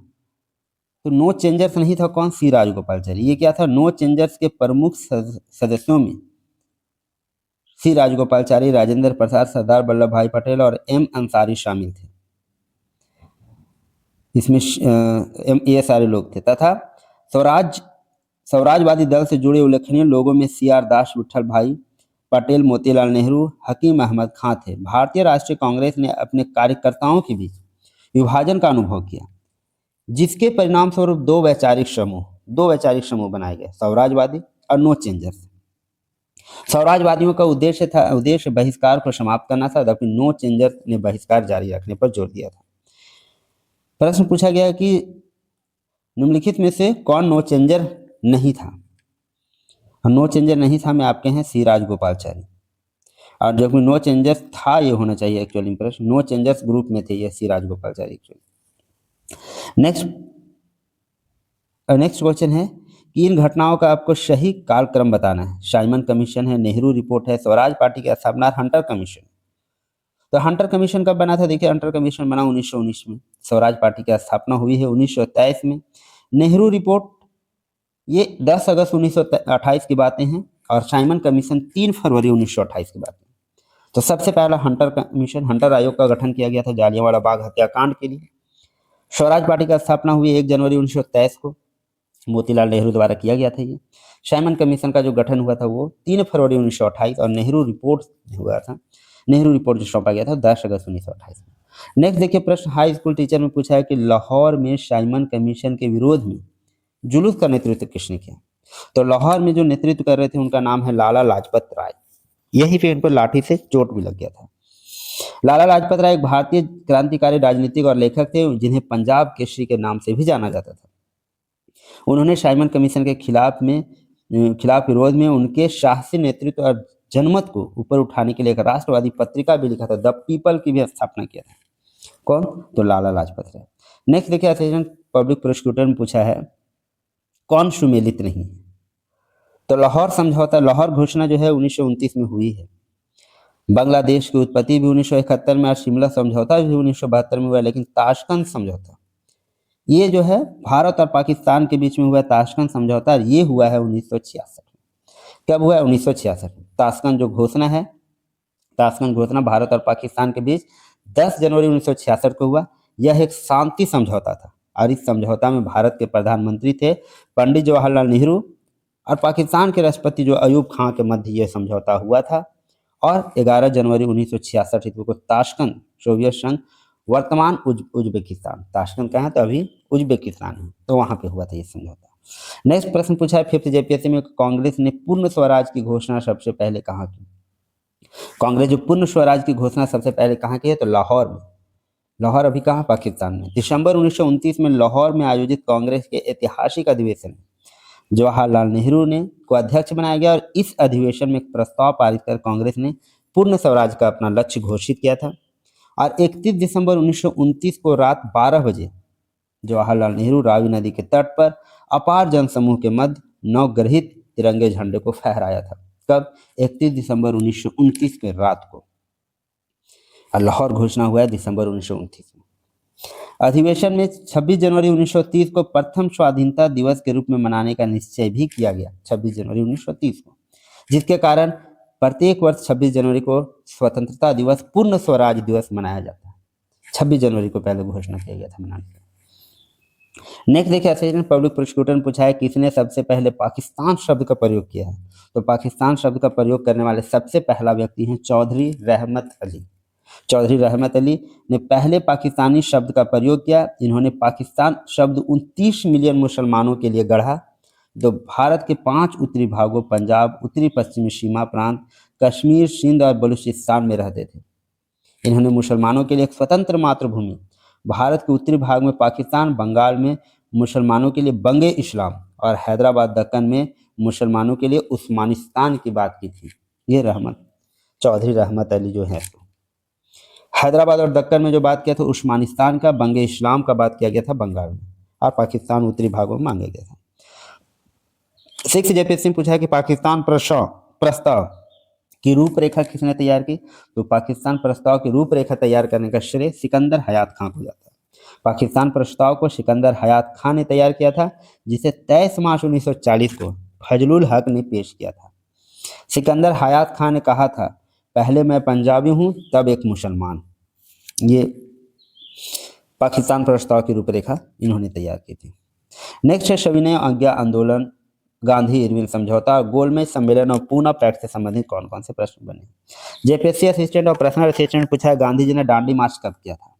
तो नो चेंजर्स नहीं था कौन? सी राजगोपालचारी। ये क्या था? नो चेंजर्स के प्रमुख सदस्यों में सी राजगोपालचारी, राजेंद्र प्रसाद, सरदार वल्लभ भाई पटेल और एम अंसारी शामिल थे। इसमें ये सारे लोग थे। तथा स्वराजवादी दल से जुड़े उल्लेखनीय लोगों में CR दास, विठल भाई पटेल, मोतीलाल नेहरू, हकीम अहमद खां थे। भारतीय राष्ट्रीय कांग्रेस ने अपने कार्यकर्ताओं के बीच विभाजन का अनुभव किया, जिसके परिणाम स्वरूप दो वैचारिक समूह बनाए गए, स्वराजवादी और नो चेंजर्स। स्वराजवादियों का उद्देश्य बहिष्कार को समाप्त करना था, जबकि नो चेंजर्स ने बहिष्कार जारी रखने पर जोर दिया था। प्रश्न पूछा गया कि निम्नलिखित में से कौन नो चेंजर नहीं था? नो चेंजर नहीं था में आपके हैं सी राजगोपालचारी, और जबकि नो चेंजर्स था ये होना चाहिए एक्चुअली प्रश्न, नो चेंजर्स ग्रुप में थे ये सी राजगोपालचारी एक्चुअली। नेक्स्ट क्वेश्चन है कि इन घटनाओं का आपको सही कालक्रम बताना है। साइमन कमीशन है, नेहरू रिपोर्ट है, स्वराज पार्टी की स्थापना, हंटर कमीशन। तो हंटर कमीशन कब बना था? देखिए हंटर कमीशन बना 1919 में। स्वराज पार्टी की स्थापना हुई है 1923 में। नेहरू रिपोर्ट ये 10 अगस्त 1928 की बातें हैं, और साइमन कमीशन 3 फरवरी 1928 की बातें। तो सबसे पहला हंटर कमीशन, हंटर आयोग का गठन किया गया था जालियांवाला बाग हत्याकांड के लिए। स्वराज पार्टी का स्थापना हुई 1 जनवरी 1923 को, मोतीलाल नेहरू द्वारा किया गया था ये। साइमन कमीशन का जो गठन हुआ था वो 3 फरवरी 1928, और नेहरू रिपोर्ट हुआ था, नेहरू रिपोर्ट जो सौंपा गया था 10 अगस्त 1928 में। नेक्स्ट देखिए प्रश्न हाई स्कूल टीचर में पूछा है कि लाहौर में साइमन कमीशन के विरोध में जुलूस का नेतृत्व किसने किया? तो लाहौर में जो नेतृत्व कर रहे थे उनका नाम है लाला लाजपत राय। यहीं पे इनको लाठी से चोट भी लग गया था। लाला लाजपत राय एक भारतीय क्रांतिकारी राजनीतिक और लेखक थे, जिन्हें पंजाब केसरी के नाम से भी जाना जाता था। उन्होंने साइमन कमीशन के खिलाफ विरोध में उनके साहसी नेतृत्व और जनमत को ऊपर उठाने के लिए एक राष्ट्रवादी पत्रिका भी लिखा था, द पीपल की भी स्थापना किया था। कौन? तो लाला लाजपत राय। नेक्स्ट देखिए असिस्टेंट पब्लिक प्रोसिक्यूटर ने पूछा है कौन सुमेलित नहीं है? तो लाहौर समझौता, लाहौर घोषणा जो है 1929 में हुई है। बांग्लादेश की उत्पत्ति भी 1971 में, और शिमला समझौता भी 1972 में हुआ। लेकिन ताशकंद समझौता ये जो है भारत और पाकिस्तान के बीच में हुआ ताशकंद समझौता, ये हुआ है 1966 में। कब हुआ है? 1966 में। ताशकंद जो घोषणा है, ताशकंद घोषणा भारत और पाकिस्तान के बीच 10 जनवरी 1966 को हुआ। यह एक शांति समझौता था, और इस समझौता में भारत के प्रधानमंत्री थे पंडित जवाहरलाल नेहरू, और पाकिस्तान के राष्ट्रपति जो अयूब खां के मध्य यह समझौता हुआ था। और 11 जनवरी 1966 ईस्वी को ताशकंद, सोवियत संघ, वर्तमान उज्बेकिस्तान, ताशकंद कहाँ है? तो अभी उज्बेकिस्तान है, तो वहाँ पे हुआ था ये समझौता। नेक्स्ट प्रश्न पूछा है 5th जेपीएससी में, कांग्रेस ने पूर्ण स्वराज की घोषणा सबसे पहले कहाँ की? कांग्रेस जो पूर्ण स्वराज की घोषणा सबसे पहले कहाँ की है? तो लाहौर में। लाहौर अभी कहाँ? पाकिस्तान में। दिसंबर 1929 में लाहौर में आयोजित कांग्रेस के ऐतिहासिक अधिवेशन में जवाहरलाल नेहरू ने को अध्यक्ष बनाया गया, और इस अधिवेशन में एक प्रस्ताव पारित कर कांग्रेस ने पूर्ण स्वराज का अपना लक्ष्य घोषित किया था। और 31 दिसंबर 1929 को रात 12 बजे जवाहरलाल नेहरू रावी नदी के तट पर अपार जनसमूह के मध्य नवग्रहित तिरंगे झंडे को फहराया था। कब? 31 दिसंबर 1929 के रात को, और लाहौर घोषणा हुआ है दिसंबर 1929 में। अधिवेशन में 26 जनवरी 1930 को प्रथम स्वाधीनता दिवस के रूप में मनाने का निश्चय भी किया गया, 26 जनवरी 1930 को, जिसके कारण प्रत्येक वर्ष 26 जनवरी को स्वतंत्रता दिवस, पूर्ण स्वराज दिवस मनाया जाता है। 26 जनवरी को पहले घोषणा किया गया था मनाने का। नेक्स्ट देखिए असिस्टेंट पब्लिक प्रोसिक्यूटर ने पूछा है किसने सबसे पहले पाकिस्तान शब्द का प्रयोग किया है। तो पाकिस्तान शब्द का प्रयोग करने वाले सबसे पहला व्यक्ति हैं चौधरी रहमत अली। चौधरी रहमत अली ने पहले पाकिस्तानी शब्द का प्रयोग किया। इन्होंने पाकिस्तान शब्द 29 मिलियन मुसलमानों के लिए गढ़ा जो भारत के 5 उत्तरी भागों पंजाब, उत्तरी पश्चिमी सीमा प्रांत, कश्मीर, सिंध और बलूचिस्तान में रहते थे। इन्होंने मुसलमानों के लिए एक स्वतंत्र मातृभूमि भारत के उत्तरी भाग में पाकिस्तान, बंगाल में मुसलमानों के लिए बंगे इस्लाम और हैदराबाद दक्कन में मुसलमानों के लिए उस्मानिस्तान की बात की थी। ये चौधरी रहमत अली जो है, हैदराबाद और दक्कन में जो बात किया था उस्मानिस्तान का, बंगे इस्लाम का बात किया गया था बंगाल में, और पाकिस्तान उत्तरी भागों में मांगा गया था। 6 जेपीएससी में पूछा है कि पाकिस्तान प्रस्ताव की रूपरेखा किसने तैयार की। तो पाकिस्तान प्रस्ताव की रूपरेखा तैयार करने का श्रेय सिकंदर हयात खां को जाता है। पाकिस्तान प्रस्ताव को सिकंदर हयात खां ने तैयार किया था, जिसे 23 मार्च 1940 को फजलुल हक ने पेश किया था। सिकंदर हयात खां ने कहा था, पहले मैं पंजाबी हूं तब एक मुसलमान। ये पाकिस्तान प्रस्ताव की रूपरेखा इन्होंने तैयार की थी। नेक्स्ट है सविनय अवज्ञा आंदोलन, गांधी इरविन समझौता, गोलमेज सम्मेलन और पूना पैक्ट से संबंधित कौन कौन से प्रश्न बने। जेपीएससी असिस्टेंट और पर्सनल असिस्टेंट पूछा है गांधी जी ने दांडी मार्च कब किया था।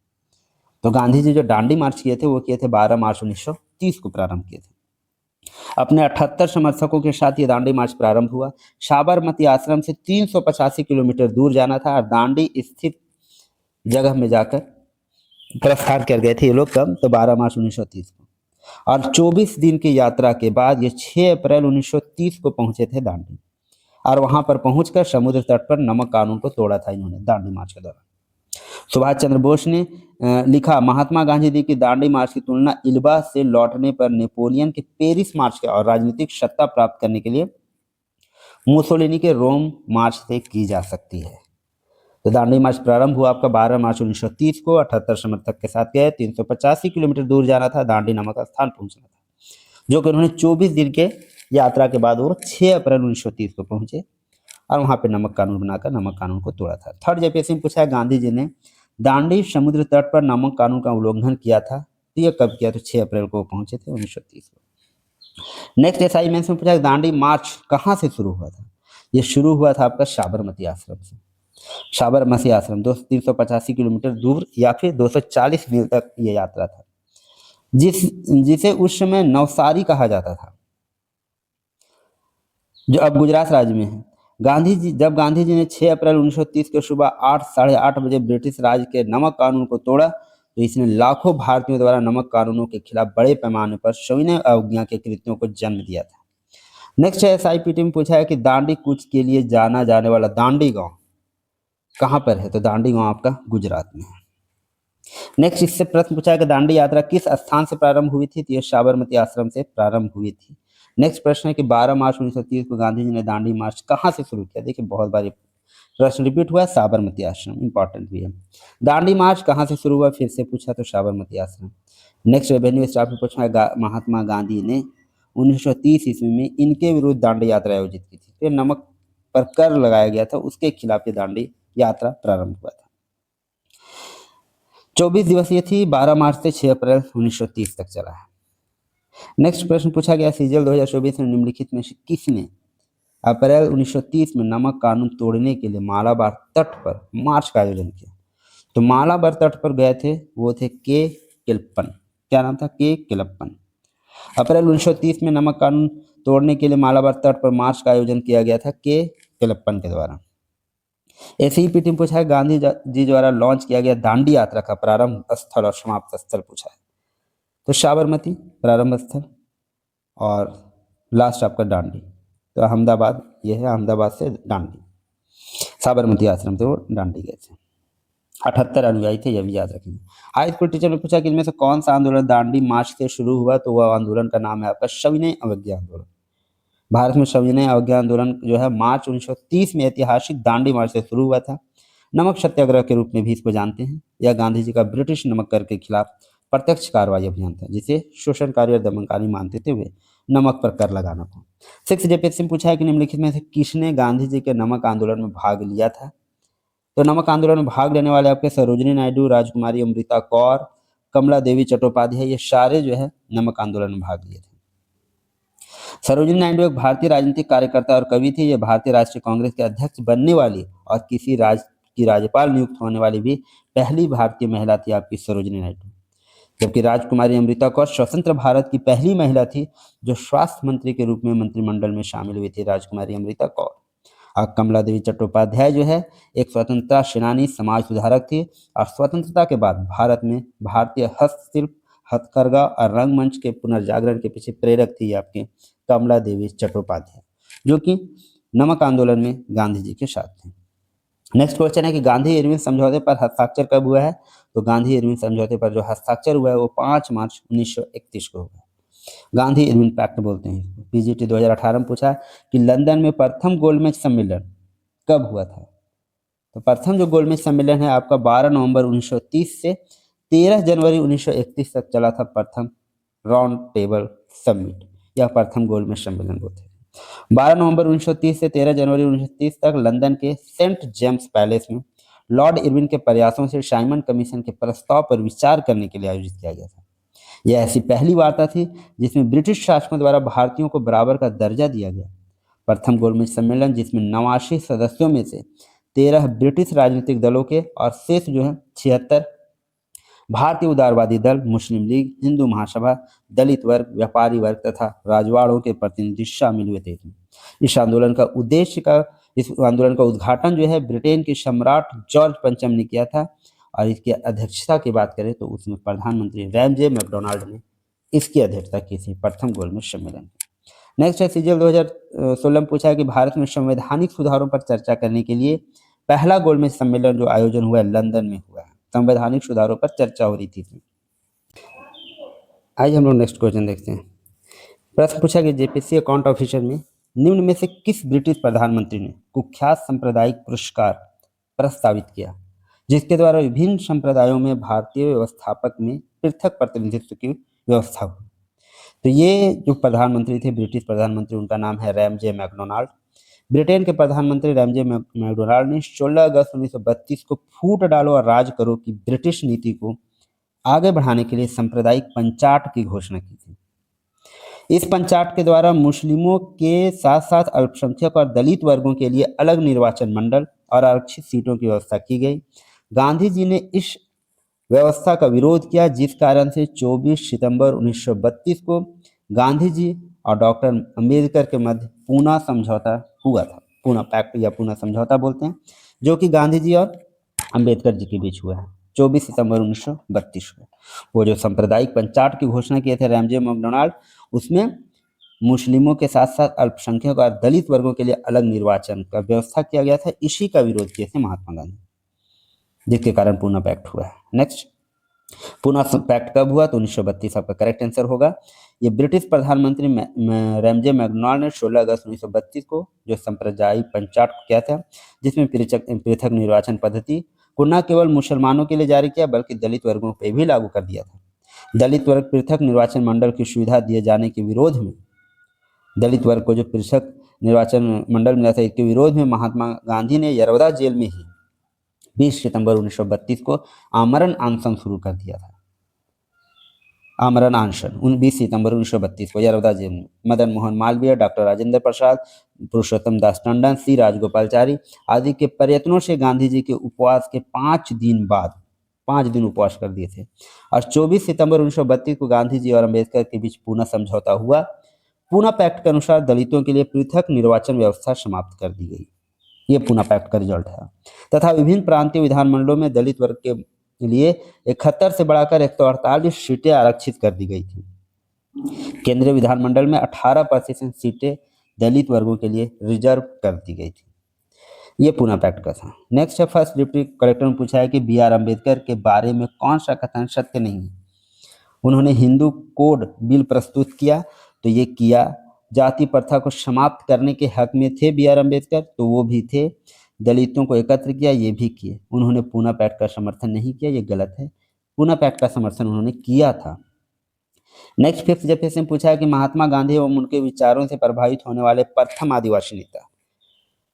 तो गांधी जी जो दांडी मार्च किए थे वो किए थे 12 मार्च 1930 को प्रारंभ किए थे। अपने 78 समर्थकों के साथ ये दांडी मार्च प्रारंभ हुआ। साबरमती आश्रम से 385 किलोमीटर दूर जाना था और दांडी स्थित जगह में जाकर प्रस्थान कर गए थे ये लोग कब, तो 12 मार्च 1930 को। और 24 दिन की यात्रा के बाद ये 6 अप्रैल 1930 को पहुंचे थे दांडी, और वहां पर पहुंचकर समुद्र तट पर नमक कानून को तोड़ा था इन्होंने दांडी मार्च के दौरान। सुभाष चंद्र बोस ने लिखा, महात्मा गांधी जी की दांडी मार्च की तुलना इल्बा से लौटने पर नेपोलियन के पेरिस मार्च के और राजनीतिक सत्ता प्राप्त करने के लिए मुसोलिनी के रोम मार्च से की जा सकती है। तो दांडी मार्च प्रारंभ हुआ आपका 12 मार्च 1930 को। 78 समर्थक के साथ गए, 385 किलोमीटर दूर जाना था, दांडी नामक स्थान पहुंचना था, जो कि उन्होंने 24 दिन के यात्रा के बाद वो 6 अप्रैल 1930 को पहुंचे और वहां पे नमक कानून बनाकर नमक कानून को तोड़ा था। थर्ड जेपीएससी में पूछा है गांधी जी ने दांडी समुद्र तट पर नमक कानून का उल्लंघन किया था, तो ये कब किया। तो 6 अप्रैल को पहुंचे थे 1930 को। नेक्स्ट एसआई मेंस में पूछा है दांडी मार्च कहाँ से शुरू हुआ था। ये शुरू हुआ था आपका साबरमती आश्रम से। साबरमती आश्रम 385 किलोमीटर दूर या फिर 240 मील तक ये यात्रा था, जिसे उस समय नवसारी कहा जाता था, जो अब गुजरात राज्य में है। जब गांधी जी ने 6 अप्रैल 1930 के सुबह 8:30 बजे ब्रिटिश राज के नमक कानून को तोड़ा, तो इसने लाखों भारतीयों द्वारा नमक कानूनों के खिलाफ बड़े पैमाने पर सविनय अवज्ञा के कृत्यों को जन्म दिया था। नेक्स्ट एसआईपीटी में पूछा है कि दांडी कूच के लिए जाना जाने वाला दांडी गांव कहाँ पर है। तो दांडी गांव आपका गुजरात में है। नेक्स्ट इससे प्रश्न पूछा है कि दांडी यात्रा किस स्थान से प्रारंभ हुई थी। तो यह साबरमती आश्रम से प्रारंभ हुई थी। नेक्स्ट प्रश्न है कि 12 मार्च 1930 को गांधी जी ने दांडी मार्च कहाँ से शुरू किया। देखिए बहुत बार प्रश्न रिपीट हुआ है, साबरमती आश्रम, इंपॉर्टेंट भी है। दांडी मार्च कहाँ से शुरू हुआ, फिर से पूछा तो साबरमती आश्रम। नेक्स्ट रेवेन्यू स्टाफ में पूछा है महात्मा गांधी ने 1930 ईस्वी में इनके विरुद्ध दांडी यात्रा आयोजित की थी। फिर नमक पर कर लगाया गया था, उसके खिलाफ ये दांडी यात्रा प्रारंभ हुआ था। 24 दिवसीय थी, 12 मार्च से 6 अप्रैल 1930 तक चला है। नेक्स्ट प्रश्न पूछा गया सीजल 2024 में निम्नलिखित में से किसने अप्रैल 1930 में नमक कानून तोड़ने के लिए मालाबार तट पर मार्च का आयोजन किया। तो मालाबार तट पर गए थे वो थे के किलप्पन। क्या नाम था, के किलप्पन। अप्रैल 1930 में नमक कानून तोड़ने के लिए मालाबार तट पर मार्च का आयोजन किया गया था के किलप्पन के द्वारा। एसईपीटी में पूछा है गांधी जी द्वारा लॉन्च किया गया दांडी यात्रा का प्रारंभ स्थल और समाप्त स्थल पूछा है। तो साबरमती प्रारंभ स्थल और लास्ट आपका दांडी। तो अहमदाबाद, यह है अहमदाबाद से दांडी, साबरमती आश्रम से वो दांडी गए थे। 78 अनुयायी थे, यह भी याद रखेंगे। हाई स्कूल टीचर ने पूछा कि इनमें से कौन सा आंदोलन दांडी मार्च से शुरू हुआ। तो वह आंदोलन का नाम है आपका सविनय अवज्ञा आंदोलन। भारत में सविनय अवज्ञा आंदोलन जो है मार्च 1930 में ऐतिहासिक दांडी मार्च से शुरू हुआ था। नमक सत्याग्रह के रूप में भी इसको जानते हैं। यह गांधी जी का ब्रिटिश नमक कर के खिलाफ प्रत्यक्ष कार्रवाई अभियान था, जिसे शोषणकारी और दमनकारी मानते थे नमक पर कर लगाना था। 6 जेपीएससी में पूछा है कि निम्नलिखित में से किसने गांधी जी के नमक आंदोलन में भाग लिया था। तो नमक आंदोलन में भाग लेने वाले आपके सरोजिनी नायडू, राजकुमारी अमृता कौर, कमला देवी चट्टोपाध्याय, ये सारे जो है नमक आंदोलन में भाग लिए थे। सरोजिनी नायडू एक भारतीय राजनीतिक कार्यकर्ता और कवि थी। ये भारतीय राष्ट्रीय कांग्रेस के अध्यक्ष बनने वाली और किसी राज्य की राज्यपाल नियुक्त होने वाली भी पहली भारतीय महिला थी आपकी सरोजिनी नायडू। जबकि राजकुमारी अमृता कौर स्वतंत्र भारत की पहली महिला थी जो स्वास्थ्य मंत्री के रूप में मंत्रिमंडल में शामिल हुई थी, राजकुमारी अमृता कौर। और कमला देवी चट्टोपाध्याय जो है एक स्वतंत्रता सेनानी, समाज सुधारक थी और स्वतंत्रता के बाद भारत में भारतीय हस्तशिल्प, हथकरघा और रंगमंच के पुनर्जागरण के पीछे प्रेरक थी आपके कमला देवी चट्टोपाध्याय, जो कि नमक आंदोलन में गांधी जी के साथ थे। नेक्स्ट क्वेश्चन है कि गांधी इरविन समझौते पर हस्ताक्षर कब हुआ है। तो गांधी इरविन समझौते पर जो हस्ताक्षर हुआ है वो 5 मार्च 1931 को हुआ। गांधी इरविन पैक्ट बोलते हैं इसको। पीजीटी 2018 में पूछा कि लंदन में प्रथम गोलमेज सम्मेलन कब हुआ था। तो प्रथम जो गोलमेज सम्मेलन है आपका 12 नवंबर 1930 से 13 जनवरी 1931 तक चला था। प्रथम राउंड टेबल समिट या प्रथम गोलमेज सम्मेलन बोलते हैं। 12 नवंबर 1930 से 13 जनवरी 1930 तक लंदन के सेंट जेम्स पैलेस में लॉर्ड इरविन के प्रयासों से साइमन कमीशन के प्रस्ताव पर विचार करने के लिए आयोजित किया गया था। यह ऐसी पहली वार्ता थी जिसमें ब्रिटिश शासकों द्वारा भारतीयों को बराबर का दर्जा दिया गया। प्रथम गोलमेज सम्मेलन जिसमें 89 सदस्यों में से 13 ब्रिटिश राजनीतिक दलों के और शेष जो है 76 भारतीय उदारवादी दल, मुस्लिम लीग, हिंदू महासभा, दलित वर्ग, व्यापारी वर्ग तथा राजवाड़ों के प्रतिनिधि शामिल हुए थे। इस आंदोलन का उद्घाटन जो है ब्रिटेन के सम्राट जॉर्ज पंचम ने किया था और इसकी अध्यक्षता की बात करें तो उसमें प्रधानमंत्री रैमजे मैकडोनाल्ड ने इसकी अध्यक्षता की थी प्रथम गोलमेज सम्मेलन। नेक्स्ट है सीजीएल 2016 में पूछा है कि भारत में संवैधानिक सुधारों पर चर्चा करने के लिए पहला गोलमेज सम्मेलन जो आयोजन हुआ है लंदन में हुआ है। संवैधानिक सुधारों पर चर्चा हो रही थी। आइए हम लोग नेक्स्ट क्वेश्चन देखते हैं। प्रश्न पूछा कि जेपीसी अकाउंट ऑफिसर में निम्न में से किस ब्रिटिश प्रधानमंत्री ने कुख्यात सांप्रदायिक पुरस्कार प्रस्तावित किया जिसके द्वारा विभिन्न संप्रदायों में भारतीय व्यवस्थापक में पृथक प्रतिनिधित्व की व्यवस्था हुई। तो ये जो प्रधानमंत्री थे ब्रिटिश प्रधानमंत्री, उनका नाम है रैमजे मैकडोनाल्ड। ब्रिटेन के प्रधानमंत्री रैमजे मैकडोनाल्ड ने 16 अगस्त 1932 को फूट डालो और राज करो की ब्रिटिश नीति को आगे बढ़ाने के लिए सांप्रदायिक पंचाट की घोषणा की थी। इस पंचाट के द्वारा मुस्लिमों के साथ साथ अल्पसंख्यक और दलित वर्गों के लिए अलग निर्वाचन मंडल और आरक्षित सीटों की व्यवस्था की गई। गांधी जी ने इस व्यवस्था का विरोध किया जिस कारण से 24 सितंबर 1932 को गांधी जी और डॉक्टर अंबेडकर के मध्य पूना समझौता हुआ था। पूना पैक्ट या पूना समझौता बोलते हैं, जो कि गांधी जी और अंबेडकर जी के बीच हुआ है 24 सितंबर 1932 को। वो जो सांप्रदायिक पंचाट की घोषणा किए थे रैमजे मैकडोनाल्ड, उसमें मुस्लिमों के साथ साथ अल्पसंख्यक और दलित वर्गों के लिए अलग निर्वाचन का व्यवस्था किया गया था। इसी का विरोध किए थे महात्मा गांधी, जिसके कारण पूना पैक्ट हुआ है। नेक्स्ट, पूना पैक्ट कब हुआ तो 1932 आपका करेक्ट आंसर होगा। ये ब्रिटिश प्रधानमंत्री रैमजे मैकडोनाल्ड ने 16 अगस्त 1932 को जो सांप्रदायिक पंचाट किया था जिसमें पृथक निर्वाचन पद्धति को न केवल मुसलमानों के लिए जारी किया बल्कि दलित वर्गों पर भी लागू कर दिया था। दलित वर्ग पृथक निर्वाचन मंडल की सुविधा दिए जाने के विरोध में, दलित वर्ग को जो पृथक निर्वाचन मंडल मिला था इसके विरोध में महात्मा गांधी ने यरवदा जेल में ही 20 सितंबर 1932 को आमरण अनशन शुरू कर दिया था। आमरण अनशन 20 सितंबर 1932 को यरवदा जेल में मदन मोहन मालवीय, डॉक्टर राजेंद्र प्रसाद, पुरुषोत्तम दास टंडन, सी राजगोपालचारी आदि के प्रयत्नों से गांधी जी के उपवास के 5 दिन बाद 5 दिन उपवास कर दिए थे और 24 सितंबर 1932 को गांधी जी और अम्बेडकर के बीच पूना समझौता हुआ। पूना पैक्ट के अनुसार दलितों के लिए पृथक निर्वाचन व्यवस्था समाप्त कर दी गई। ये पूना पैक्ट का रिजल्ट है। तथा विभिन्न प्रांतीय विधानमंडलों में दलित वर्ग के लिए 71 से बढ़ाकर 148 सीटें आरक्षित कर दी गई थी। केंद्रीय विधानमंडल में 18% सीटें दलित वर्गों के लिए रिजर्व कर दी गई थी। ये पूना पैक्ट का था। नेक्स्ट है, फर्स्ट डिप्टी कलेक्टर ने पूछा है कि बी आर अम्बेडकर के बारे में कौन सा कथन सत्य नहीं है। उन्होंने हिंदू कोड बिल प्रस्तुत किया तो ये किया। जाति प्रथा को समाप्त करने के हक में थे बी आर अम्बेडकर, तो वो भी थे। दलितों को एकत्र किया, ये भी किए। उन्होंने पूना पैक्ट का समर्थन नहीं किया, ये गलत है। पूना पैक्ट का समर्थन उन्होंने किया था। नेक्स्ट फिफ्थ जब से पूछा है कि महात्मा गांधी एवं उनके विचारों से प्रभावित होने वाले प्रथम आदिवासी नेता।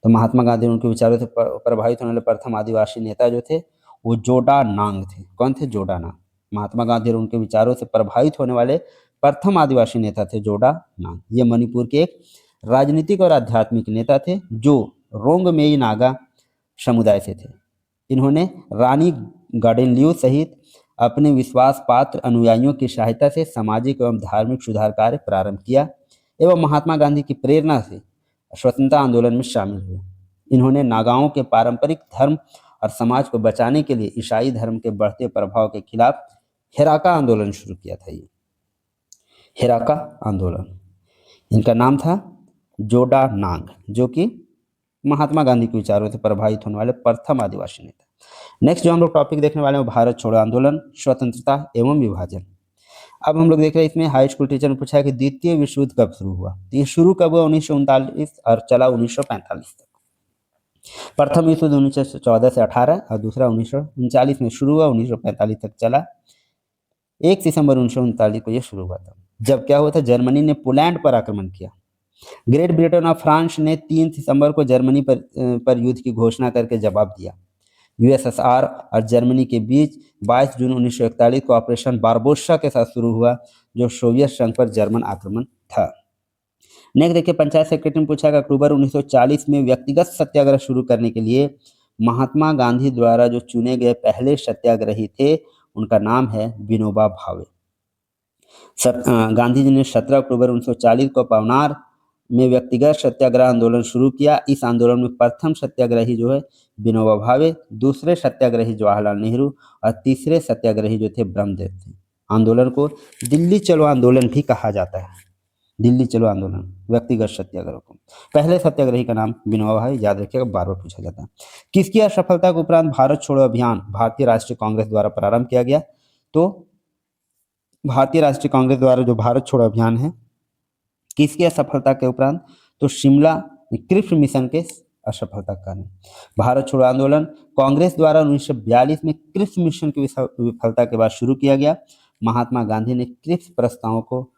तो महात्मा गांधी उनके विचारों से प्रभावित होने वाले प्रथम आदिवासी नेता जो थे वो जोडा नांग थे। कौन थे? जोडा नांग। महात्मा गांधी और उनके विचारों से प्रभावित होने वाले प्रथम आदिवासी नेता थे जोडा नांग। ये मणिपुर के एक राजनीतिक और आध्यात्मिक नेता थे जो रोंगमेई नागा समुदाय से थे। इन्होंने रानी गाडेनलिऊ सहित अपने विश्वास पात्र अनुयायियों की सहायता से सामाजिक एवं धार्मिक सुधार कार्य प्रारंभ किया एवं महात्मा गांधी की प्रेरणा से स्वतंत्रता आंदोलन में शामिल हुए। इन्होंने नागाओं के पारंपरिक धर्म और समाज को बचाने के लिए ईसाई धर्म के बढ़ते प्रभाव के खिलाफ हेराका आंदोलन शुरू किया था। ये हेराका आंदोलन, इनका नाम था जोडा नांग, जो कि महात्मा गांधी के विचारों से प्रभावित होने वाले प्रथम आदिवासी नेता। नेक्स्ट जो हम लोग टॉपिक देखने वाले हैं भारत छोड़ो आंदोलन, स्वतंत्रता एवं विभाजन। अब हम लोग देख रहे हैं इसमें हाई स्कूल टीचर ने पूछा है कि द्वितीय विश्व युद्ध कब शुरू हुआ। तो ये शुरू कब हुआ? 1939 और चला 1945 तक। प्रथम विश्व युद्ध 1914 से 18 और दूसरा 1939 में शुरू हुआ, 1945 तक चला। 1 सितंबर 1939 को यह शुरू हुआ था। जब क्या हुआ था? जर्मनी ने पोलैंड पर आक्रमण किया। ग्रेट ब्रिटेन और फ्रांस ने 3 सितंबर को जर्मनी पर युद्ध की घोषणा करके जवाब दिया। यूएसएसआर और जर्मनी के बीच 22 जून 1941 को ऑपरेशन बारबोसा के साथ शुरू हुआ, जो सोवियत संघ पर जर्मन आक्रमण था। नेक्स्ट देखिए पंचायत सेक्रेटरी ने पूछा कि अक्टूबर 1940 में व्यक्तिगत सत्याग्रह शुरू करने के लिए महात्मा गांधी द्वारा जो चुने गए पहले सत्याग्रही थे उनका नाम है विनोबा भावे। गांधी जी ने 17 अक्टूबर 1940 को पवनार में व्यक्तिगत सत्याग्रह आंदोलन शुरू किया। इस आंदोलन में प्रथम सत्याग्रही जो है विनोबा भावे, दूसरे सत्याग्रही जवाहरलाल नेहरू और तीसरे सत्याग्रही जो थे ब्रह्मदेव थे। आंदोलन को दिल्ली चलो आंदोलन भी कहा जाता है। दिल्ली चलो आंदोलन, व्यक्तिगत सत्याग्रह को। पहले सत्याग्रही का नाम विनोबा भावे, याद रखिएगा, बार बार पूछा जाता है। किसकी असफलता के उपरांत भारत छोड़ो अभियान भारतीय राष्ट्रीय कांग्रेस द्वारा प्रारंभ किया गया? तो भारतीय राष्ट्रीय कांग्रेस द्वारा जो भारत छोड़ो अभियान है किसकी असफलता के उपरांत? तो शिमला क्रिप्स मिशन के असफलता के कारण। भारत छोड़ो आंदोलन कांग्रेस द्वारा 1942 में क्रिप्स मिशन की विफलता के बाद शुरू किया गया। महात्मा गांधी ने क्रिप्स प्रस्तावों को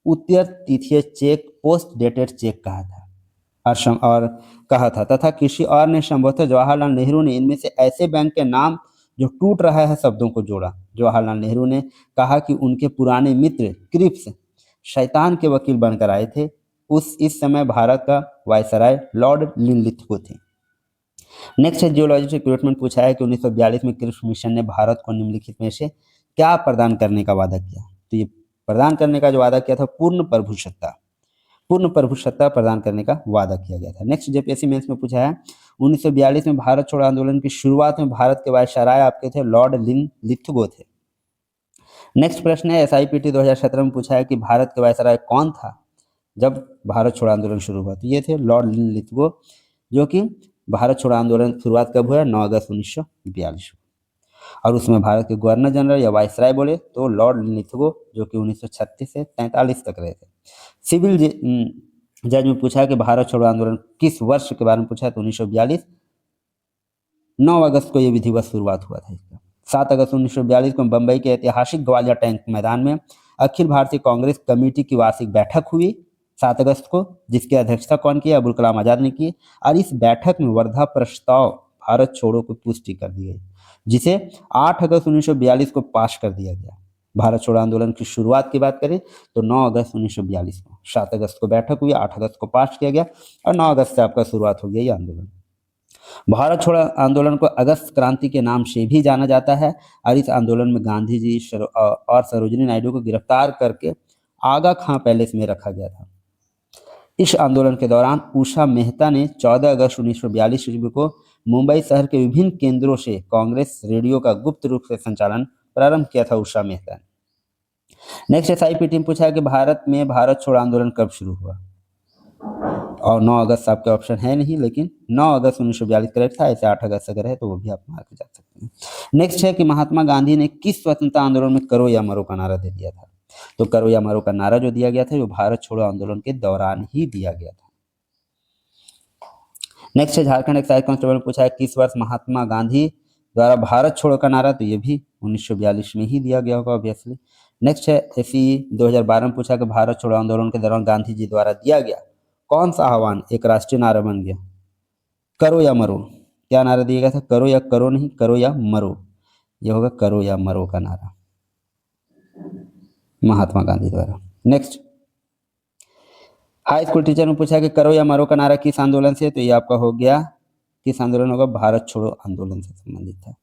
उत्तर तिथीय चेक, पोस्ट डेटेड चेक कहा था और कहा था तथा किसी और ने संभवतः जवाहरलाल नेहरू ने इनमें से ऐसे बैंक के नाम जो टूट रहा है शब्दों को जोड़ा। जवाहरलाल नेहरू ने कहा कि उनके पुराने मित्र क्रिप्स शैतान के वकील बनकर आए थे। इस समय भारत का वायसराय लॉर्ड लिनलिथगो थे। नेक्स्ट है जियोलॉजी से रिक्रूटमेंट पूछा है कि 1942 में क्रिप्स मिशन ने भारत को निम्नलिखित में से क्या प्रदान करने का वादा किया? तो ये प्रदान करने का जो वादा किया था पूर्ण प्रभुसत्ता प्रदान करने का वादा किया गया था। नेक्स्ट जेपीएससी मेंस में पूछा है 1942 में भारत छोड़ो आंदोलन की शुरुआत में भारत के वायसराय आपके थे लॉर्ड लिनलिथगो थे। नेक्स्ट प्रश्न है एसआईपीटी 2017 में पूछा है कि भारत के वायसराय कौन था जब भारत छोड़ो आंदोलन शुरू हुआ? तो ये थे लॉर्ड लिनलिथगो, जो कि भारत छोड़ो आंदोलन की शुरुआत कब हुआ? 9 अगस्त 1942। और उसमें भारत के गवर्नर जनरल या वायसराय बोले तो लॉर्ड लिनलिथगो, जो कि 1936 से 43 तक रहे थे। सिविल जज में पूछा है कि भारत छोड़ो आंदोलन किस वर्ष के बारे में पूछा है? तो 1942। 9 अगस्त को यह विधिवत शुरुआत हुआ था इसका। 7 अगस्त 1942 को बंबई के ऐतिहासिक ग्वालियर टैंक मैदान में अखिल भारतीय कांग्रेस कमेटी की वार्षिक बैठक हुई 7 अगस्त को, जिसकी अध्यक्षता कौन की? अबुल कलाम आजाद ने की। और इस बैठक में वर्धा प्रस्ताव भारत छोड़ो को पुष्टि कर दी गई, जिसे 8 अगस्त 1942 को पास कर दिया गया। भारत छोड़ो आंदोलन की शुरुआत की बात करें तो 9 अगस्त 1942 को, 7 अगस्त को बैठक हुई, 8 अगस्त को पास किया गया और 9 अगस्त से आपका शुरुआत हो गया ये आंदोलन। भारत छोड़ो आंदोलन को अगस्त क्रांति के नाम से भी जाना जाता है और इस आंदोलन में गांधी जी और सरोजिनी नायडू को गिरफ्तार करके आगा खां पैलेस में रखा गया था। इस आंदोलन के दौरान उषा मेहता ने 14 अगस्त 1942 ईस्वी को मुंबई शहर के विभिन्न केंद्रों से कांग्रेस रेडियो का गुप्त रूप से संचालन प्रारंभ किया था उषा मेहता ने। नेक्स्ट एसआईपीटी में पूछा है कि भारत में भारत छोड़ो आंदोलन कब शुरू हुआ? और 9 अगस्त आपके ऑप्शन है नहीं, लेकिन 9 अगस्त 1942 करेक्ट था। ऐसे 8 अगस्त अगर है तो वो भी आप मार के जा सकते हैं। नेक्स्ट है कि महात्मा गांधी ने किस स्वतंत्रता आंदोलन में करो या मरो का नारा दे दिया था? तो करो या मरो का नारा जो दिया गया था वो भारत छोड़ो आंदोलन के दौरान ही दिया गया था। नेक्स्ट है झारखंड एक्साइज कांस्टेबल ने पूछा है किस वर्ष महात्मा गांधी द्वारा भारत छोड़ो का नारा, तो ये भी 1942 में ही दिया गया होगा ऑब्वियसली। नेक्स्ट है एसई 2012 में पूछा कि भारत छोड़ो आंदोलन के दौरान गांधी जी द्वारा दिया गया कौन सा आह्वान एक राष्ट्रीय नारा बन गया, करो या मरो। क्या नारा दिया गया था, करो या करो नहीं, करो या मरो। यह होगा करो या मरो का नारा महात्मा गांधी द्वारा। नेक्स्ट हाई स्कूल टीचर ने पूछा कि करो या मरो का नारा किस आंदोलन से, तो ये आपका हो गया किस आंदोलन होगा, भारत छोड़ो आंदोलन से संबंधित था।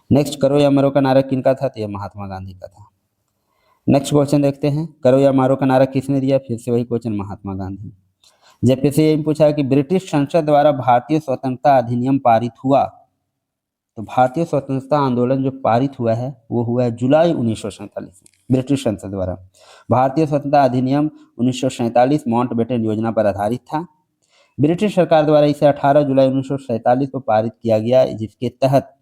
नेक्स्ट करो या मरो का नारा किनका था, तो यह महात्मा गांधी का था। नेक्स्ट क्वेश्चन देखते हैं, करो या मरो का नारा किसने दिया, फिर से वही क्वेश्चन महात्मा गांधी। जेपीएससी ये पूछा है कि ब्रिटिश संसद द्वारा भारतीय स्वतंत्रता अधिनियम पारित हुआ, तो भारतीय स्वतंत्रता आंदोलन जो पारित हुआ है वो हुआ है जुलाई 1947 में ब्रिटिश संसद द्वारा। भारतीय स्वतंत्रता अधिनियम 1947 माउंटबेटन योजना पर आधारित था। ब्रिटिश सरकार द्वारा इसे 18 जुलाई 1947 को पारित किया गया, जिसके तहत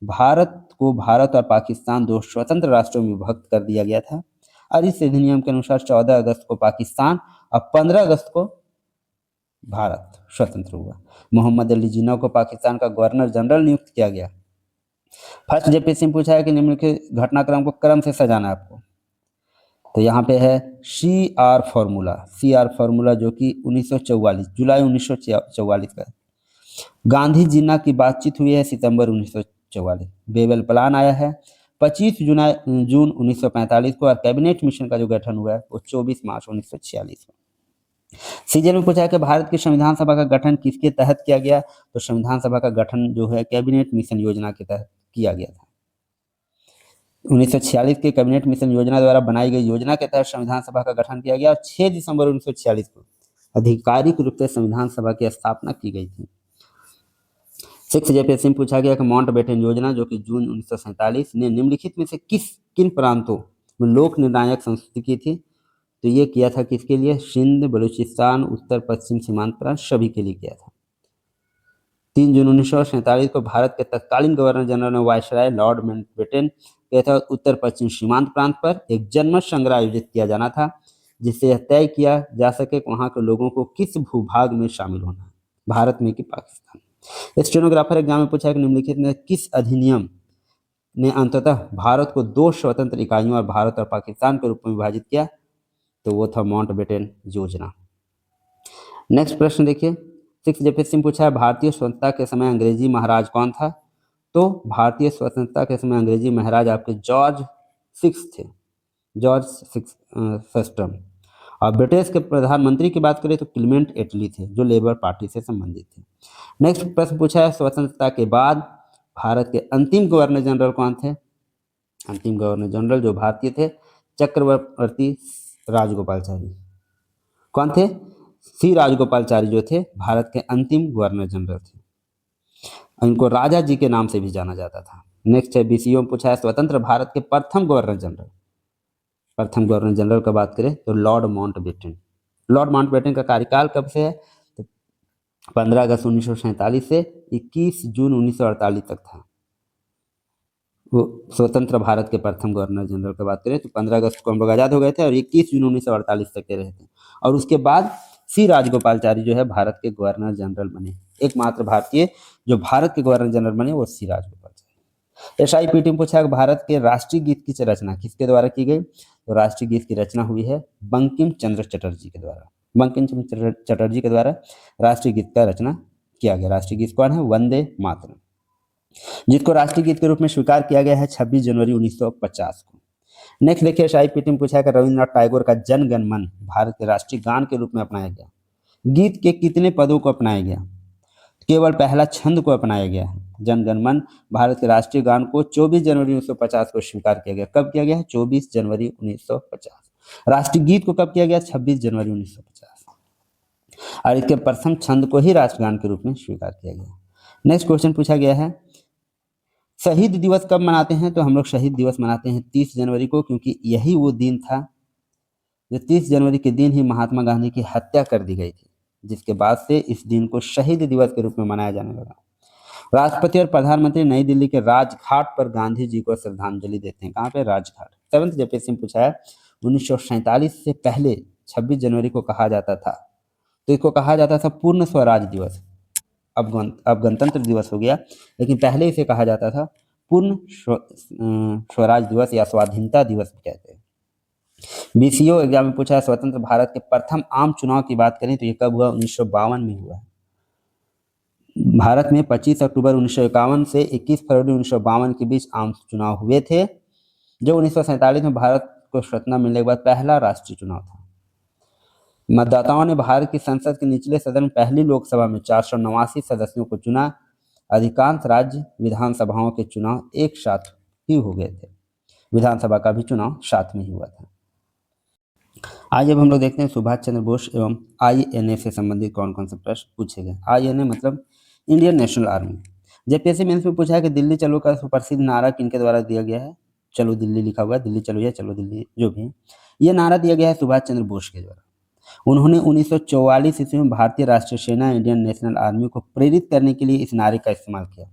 भारत को भारत और पाकिस्तान दो स्वतंत्र राष्ट्रों में विभक्त कर दिया गया था। और इस अधिनियम के अनुसार 14 अगस्त को पाकिस्तान और 15 अगस्त को भारत स्वतंत्र हुआ। मोहम्मद अली जिन्ना को पाकिस्तान का गवर्नर जनरल नियुक्त किया गया। फर्स्ट जेपीएससी में पूछा है कि निम्नलिखित घटनाक्रम को क्रम से सजाना है आपको, तो यहाँ पे है CR फॉर्मूला जो कि 1944 जुलाई 1944 का। गांधी जिन्ना की बातचीत हुई है सितंबर 1944। बेबल प्लान आया है 25 जून 1945 को, और कैबिनेट मिशन का जो गठन हुआ है वो 24 मार्च 1946 में। सीजन में पूछा है कि भारत की संविधान सभा का गठन किसके तहत किया गया, तो संविधान सभा का गठन जो है कैबिनेट मिशन योजना के तहत किया गया था। 1946 के कैबिनेट मिशन योजना द्वारा बनाई गई योजना के तहत संविधान सभा का गठन किया गया और 6 दिसंबर 1946 को आधिकारिक रूप से संविधान सभा की स्थापना की गई थी। 6 जेपीएससी में पूछा गया कि माउंटबेटन योजना जो कि जून 1947 ने निम्नलिखित में से किन प्रांतों में लोक निर्णायक संस्कृति की थी, तो ये किया था किसके लिए, सिंध, बलूचिस्तान, उत्तर पश्चिम सीमांत प्रांत सभी के लिए किया था। 3 जून 1947 को भारत के तत्कालीन गवर्नर जनरल ने वायसराय लॉर्ड माउंटबेटन के तहत उत्तर पश्चिम सीमांत प्रांत पर एक जनमत संग्रह आयोजित किया जाना था, जिससे यह तय किया जा सके कि वहां के लोगों को किस भूभाग में शामिल होना है, भारत में कि पाकिस्तान। स्टेनोग्राफर एग्जाम में पूछा कि निम्नलिखित में किस अधिनियम ने अंततः भारत को दो स्वतंत्र इकाइयों और भारत और पाकिस्तान के रूप में विभाजित किया, तो वो था माउंटबेटन योजना। नेक्स्ट प्रश्न देखिए, 6 जेपीएससी में पूछा है भारतीय स्वतंत्रता के समय अंग्रेजी महाराज कौन था, तो भारतीय स्वतंत्रता के समय अंग्रेजी महाराज आपके जॉर्ज 6 थे, जॉर्ज 6 और ब्रिटिश के प्रधानमंत्री की बात करें तो क्लीमेंट एटली थे, जो लेबर पार्टी से संबंधित थे। नेक्स्ट प्रश्न पूछा है स्वतंत्रता के बाद भारत के अंतिम गवर्नर जनरल कौन थे, अंतिम गवर्नर जनरल जो भारतीय थे चक्रवर्ती राजगोपालचारी। कौन थे, सी राजगोपालचारी जो थे भारत के अंतिम गवर्नर जनरल थे, इनको राजा जी के नाम से भी जाना जाता था। नेक्स्ट है बीसीओ में पूछा है स्वतंत्र भारत के प्रथम गवर्नर जनरल का बात करें तो लॉर्ड माउंटबेटन का कार्यकाल कब से है, तो 15 अगस्त 1947 से 21 जून 1948 तक था। वो स्वतंत्र भारत के प्रथम गवर्नर जनरल की बात करें तो 15 अगस्त को हम लोग आज़ाद हो गए थे और 21 जून 1948 तक के रहे थे, और उसके बाद सी राजगोपालचारी जो है भारत के गवर्नर जनरल बने। एकमात्र भारतीय जो भारत के गवर्नर जनरल बने वो सी राजगोपालचारी। SIPT में पूछा भारत के राष्ट्रीय गीत की रचना किसके द्वारा की गई, तो राष्ट्रीय गीत की रचना हुई है बंकिम चंद्र चटर्जी के द्वारा। बंकिम चंद्र चटर्जी के द्वारा राष्ट्रीय गीत का रचना किया गया। राष्ट्रीय गीत कौन है, वंदे मातरम, जिसको राष्ट्रीय गीत के रूप में स्वीकार किया गया है 26 जनवरी 1950 को। नेक्स्ट देखिए SIPT में पूछा है रविन्द्रनाथ टैगोर का जन गण मन भारत के राष्ट्रीय गान के रूप में अपनाया गया, गीत के कितने पदों को अपनाया गया, केवल पहला छंद को अपनाया गया है। जन गण मन भारत के राष्ट्रीय गान को 24 जनवरी 1950 को स्वीकार किया गया। कब किया गया है, 24 जनवरी 1950। राष्ट्रीय गीत को कब किया गया, 26 जनवरी 1950, और इसके प्रथम छंद को ही राष्ट्रगान के रूप में स्वीकार किया गया। नेक्स्ट क्वेश्चन पूछा गया है शहीद दिवस कब मनाते हैं, तो हम लोग शहीद दिवस मनाते हैं 30 जनवरी को, क्योंकि यही वो दिन था जो 30 जनवरी के दिन ही महात्मा गांधी की हत्या कर दी गई थी, जिसके बाद से इस दिन को शहीद दिवस के रूप में मनाया जाने लगा। राष्ट्रपति और प्रधानमंत्री नई दिल्ली के राजघाट पर गांधी जी को श्रद्धांजलि देते हैं। कहाँ पे, राजघाट। 7th जेपीएससी में पूछा है 1947 से पहले 26 जनवरी को कहा जाता था, तो इसको कहा जाता था पूर्ण स्वराज दिवस। अब गणतंत्र दिवस हो गया, लेकिन पहले इसे कहा जाता था पूर्ण स्वराज दिवस या स्वाधीनता दिवस भी कहते हैं। बीसीओ एग्जाम में पूछा है स्वतंत्र भारत के प्रथम आम चुनाव की बात करें तो ये कब हुआ? 1952 में हुआ। भारत में 25 अक्टूबर 1951 से 21 फरवरी 1952 के बीच आम चुनाव हुए थे, जो 1947 में भारत को स्वतंत्रता मिलने के बाद पहला राष्ट्रीय चुनाव था। मतदाताओं ने भारत की संसद के निचले सदन पहली लोकसभा में 489 सदस्यों को चुना। अधिकांश राज्य विधानसभाओं के चुनाव एक साथ ही हो गए थे। विधानसभा का भी चुनाव साथ में ही हुआ था। आज अब हम लोग देखते हैं सुभाष चंद्र बोस एवं आईएनए से संबंधित कौन कौन से प्रश्न पूछे गए। आईएनए मतलब Indian National Army. JPSC mains में पूछा है कि दिल्ली चलो का सुप्रसिद्ध नारा किनके द्वारा दिया गया है? चलो दिल्ली लिखा हुआ है, दिल्ली चलो या चलो दिल्ली जो भी है, ये नारा दिया गया है सुभाष चंद्र बोस के द्वारा। उन्होंने 1944 ईस्वी में भारतीय राष्ट्रीय सेना इंडियन नेशनल आर्मी को प्रेरित करने के लिए इस नारे का इस्तेमाल किया,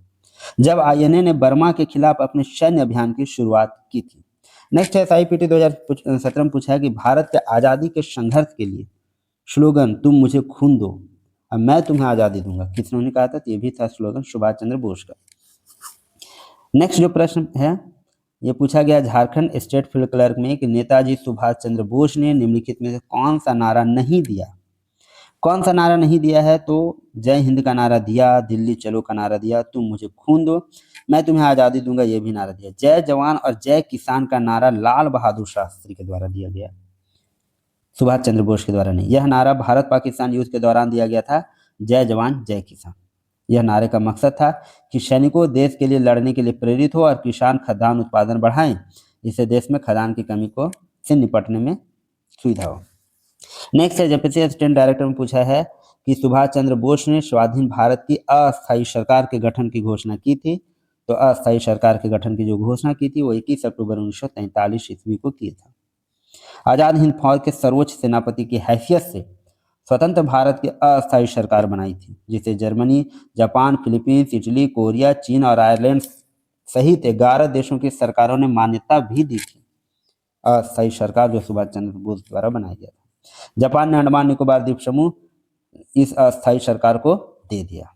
जब आईएनए ने बर्मा के खिलाफ अपने सैन्य अभियान की शुरुआत की थी। नेक्स्ट है SIPT 2017 में पूछा है कि भारत के आज़ादी के संघर्ष के लिए स्लोगन तुम मुझे खून दो और मैं तुम्हें आज़ादी दूंगा किसने कहा था? तो ये भी था स्लोगन सुभाष चंद्र बोस का। नेक्स्ट जो प्रश्न है ये पूछा गया झारखंड स्टेट फील्ड क्लर्क में कि नेताजी सुभाष चंद्र बोस ने निम्नलिखित में से कौन सा नारा नहीं दिया? कौन सा नारा नहीं दिया है? तो जय हिंद का नारा दिया, दिल्ली चलो का नारा दिया, तुम मुझे खून दो मैं तुम्हें आज़ादी दूंगा ये भी नारा दिया। जय जवान और जय किसान का नारा लाल बहादुर शास्त्री के द्वारा दिया गया, सुभाष चंद्र बोस के द्वारा नहीं। यह नारा भारत पाकिस्तान युद्ध के दौरान दिया गया था, जय जवान जय किसान। यह नारे का मकसद था कि सैनिकों देश के लिए लड़ने के लिए प्रेरित हो और किसान खाद्यान्न उत्पादन बढ़ाएं, इससे देश में खाद्यान्न की कमी को से निपटने में सुविधा हो। नेक्स्ट है जेपीएससी असिस्टेंट डायरेक्टर में पूछा है कि सुभाष चंद्र बोस ने स्वाधीन भारत की अस्थायी सरकार के गठन की घोषणा की थी। तो अस्थायी सरकार के गठन की जो घोषणा की थी वो 21 अक्टूबर 1943 ईस्वी को की था। आजाद हिंद फौज के सर्वोच्च सेनापति की हैसियत से स्वतंत्र भारत की अस्थायी सरकार बनाई थी, जिसे Germany, Japan, Philippines, Italy, Korea, चीन और आयरलैंड सहित 11 देशों की सरकारों ने मान्यता भी दी थी। अस्थायी सरकार जो सुभाष चंद्र बोस द्वारा बनाया गया था। जापान ने अंडमान निकोबार द्वीप समूह इस अस्थायी सरकार को दे दिया।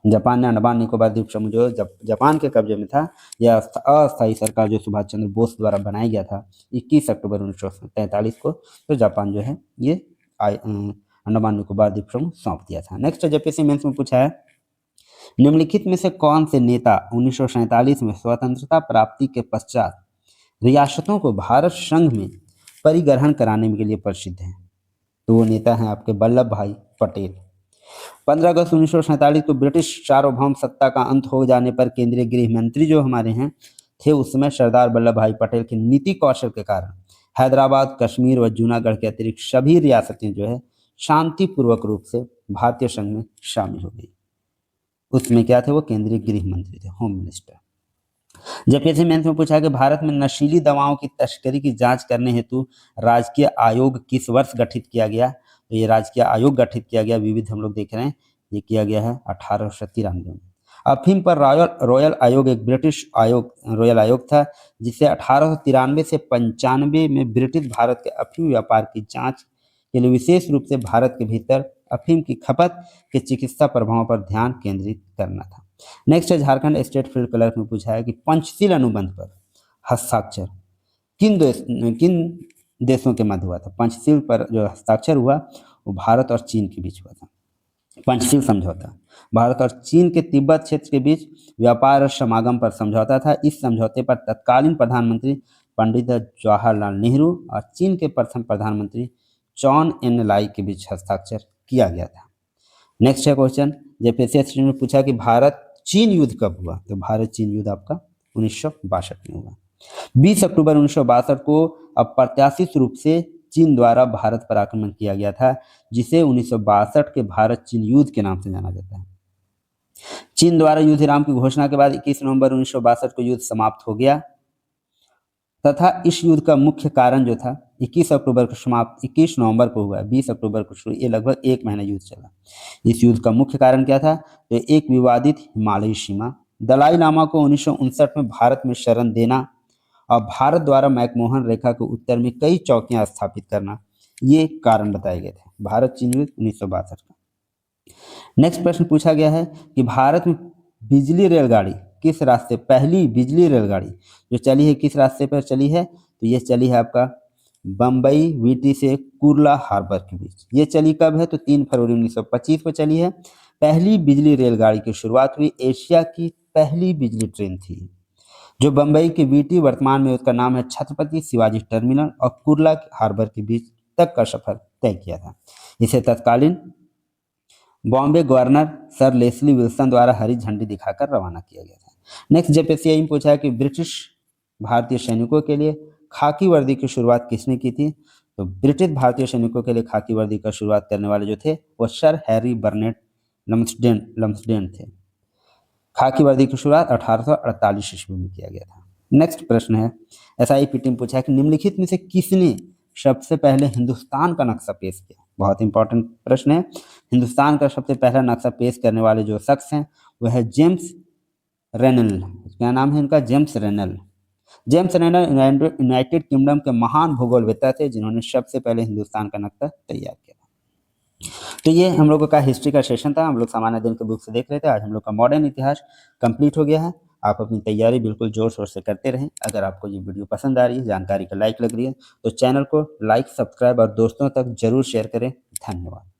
जापान ने अंडमान निकोबार द्वीप समूह जो जापान के कब्जे में था, यह अस्थायी सरकार जो सुभाष चंद्र बोस द्वारा बनाया गया था 21 अक्टूबर 1943 को, तो जापान जो है ये अंडमान निकोबार द्वीप समूह सौंप दिया था। नेक्स्ट जेपीएससी मेंस में पूछा है निम्नलिखित में से कौन से नेता 1947 में स्वतंत्रता प्राप्ति के पश्चात रियासतों को भारत संघ में परिग्रहण कराने के लिए प्रसिद्ध हैं? तो वो नेता हैं आपके वल्लभ भाई पटेल। 15 अगस्त 1947 को ब्रिटिश सार्वभौम सत्ता का अंत हो जाने पर केंद्रीय गृह मंत्री जो हमारे हैं थे उस समय सरदार वल्लभ भाई पटेल के नीति कौशल के कारण हैदराबाद, कश्मीर व जूनागढ़ के अतिरिक्त सभी रियासतें जो है शांतिपूर्वक रूप से भारतीय संघ में शामिल हो गई। उसमें क्या थे? वो केंद्रीय गृह मंत्री थे, होम मिनिस्टर। जेपीएससी मेंस में पूछा है कि भारत में नशीली दवाओं की तस्करी की जांच करने हेतु राजकीय आयोग किस वर्ष गठित किया गया? तो ये राजकीय आयोग गठित किया गया, विविध हम लोग देख रहे हैं, ये किया गया है 1893 में। अफीम पर रॉयल आयोग एक ब्रिटिश आयोग रॉयल आयोग था, जिसे 1893 से 95 में ब्रिटिश भारत के अफीम व्यापार की जांच के लिए विशेष रूप से भारत के भीतर अफीम की खपत के चिकित्सा प्रभावों पर ध्यान केंद्रित करना था। नेक्स्ट है झारखंड स्टेट फील्ड क्लर्क में पूछा है कि पंचशील अनुबंध पर हस्ताक्षर किन देशों के मध्य हुआ था? पंचशील पर जो हस्ताक्षर हुआ वो भारत और चीन के बीच हुआ था। पंचशील समझौता भारत और चीन के तिब्बत क्षेत्र के बीच व्यापार और समागम पर समझौता था। इस समझौते पर तत्कालीन प्रधानमंत्री पंडित जवाहरलाल नेहरू और चीन के प्रथम प्रधानमंत्री चॉन एन लाई के बीच हस्ताक्षर किया गया था। नेक्स्ट है क्वेश्चन जेपीएससी में पूछा कि भारत चीन युद्ध कब हुआ? तो भारत चीन युद्ध आपका 1962 में हुआ। 20 अक्टूबर 1962 को अप्रत्याशित रूप से चीन द्वारा भारत पर आक्रमण किया गया था, जिसे 1962 के भारत चीन युद्ध के नाम से जाना जाता है। चीन द्वारा युद्ध विराम की घोषणा के बाद 21 नवंबर 1962 को युद्ध समाप्त हो गया तथा इस युद्ध का मुख्य कारण जो था 21 अक्टूबर को समाप्त 21 नवंबर को हुआ, 20 अक्टूबर को शुरू, ये लगभग 1 महीना युद्ध चला। इस युद्ध का मुख्य कारण क्या था? तो एक विवादित हिमालयी सीमा, दलाई लामा को 1959 में भारत में शरण देना और भारत द्वारा मैकमोहन रेखा के उत्तर में कई चौकियां स्थापित करना, ये कारण बताए गए थे भारत चीन युद्ध 1962 का। नेक्स्ट प्रश्न पूछा गया है कि भारत में बिजली रेलगाड़ी किस रास्ते, पहली बिजली रेलगाड़ी जो चली है किस रास्ते पर चली है, तो ये चली है आपका बम्बई वीटी से कुर्ला हार्बर के बीच। ये चली कब है, तो 3 फरवरी 1925 को चली है। पहली बिजली रेलगाड़ी की शुरुआत हुई, एशिया की पहली बिजली ट्रेन थी जो बम्बई के वीटी, वर्तमान में उसका नाम है छत्रपति शिवाजी टर्मिनल, और कुर्ला हार्बर के बीच तक का सफर तय किया था। इसे तत्कालीन Bombay governor sir Leslie Wilson द्वारा हरी झंडी दिखाकर रवाना किया गया था। नेक्स्ट जेपीएससी में पूछा है कि ब्रिटिश भारतीय सैनिकों के लिए खाकी वर्दी की शुरुआत किसने की थी, तो ब्रिटिश भारतीय सैनिकों के लिए खाकी वर्दी का शुरुआत करने वाले जो थे वो सर हैरी बर्नेट लम्सडेन थे। खाकी वर्दी की शुरुआत 1848 ईस्वी में किया गया था। नेक्स्ट प्रश्न है, एसआईपीटी में पूछा है कि निम्नलिखित में से किसने सबसे पहले हिंदुस्तान का नक्शा पेश किया। बहुत इंपॉर्टेंट प्रश्न है। हिंदुस्तान का सबसे पहला नक्शा पेश करने वाले जो शख्स हैं वह है जेम्स रेनल। क्या नाम है इनका, James Rennell. James Rennell United kingdom के महान भूगोलवेत्ता थे जिन्होंने सबसे पहले हिंदुस्तान का नक्शा तैयार किया। तो ये हम लोगों का हिस्ट्री का सेशन था। हम लोग सामान्य अध्ययन के बुक से देख रहे थे। आज हम लोग का मॉडर्न इतिहास कंप्लीट हो गया है। आप अपनी तैयारी बिल्कुल जोर शोर से करते रहें। अगर आपको ये वीडियो पसंद आ रही है, जानकारी का लाइक लग रही है, तो चैनल को लाइक, सब्सक्राइब और दोस्तों तक जरूर शेयर करें। धन्यवाद।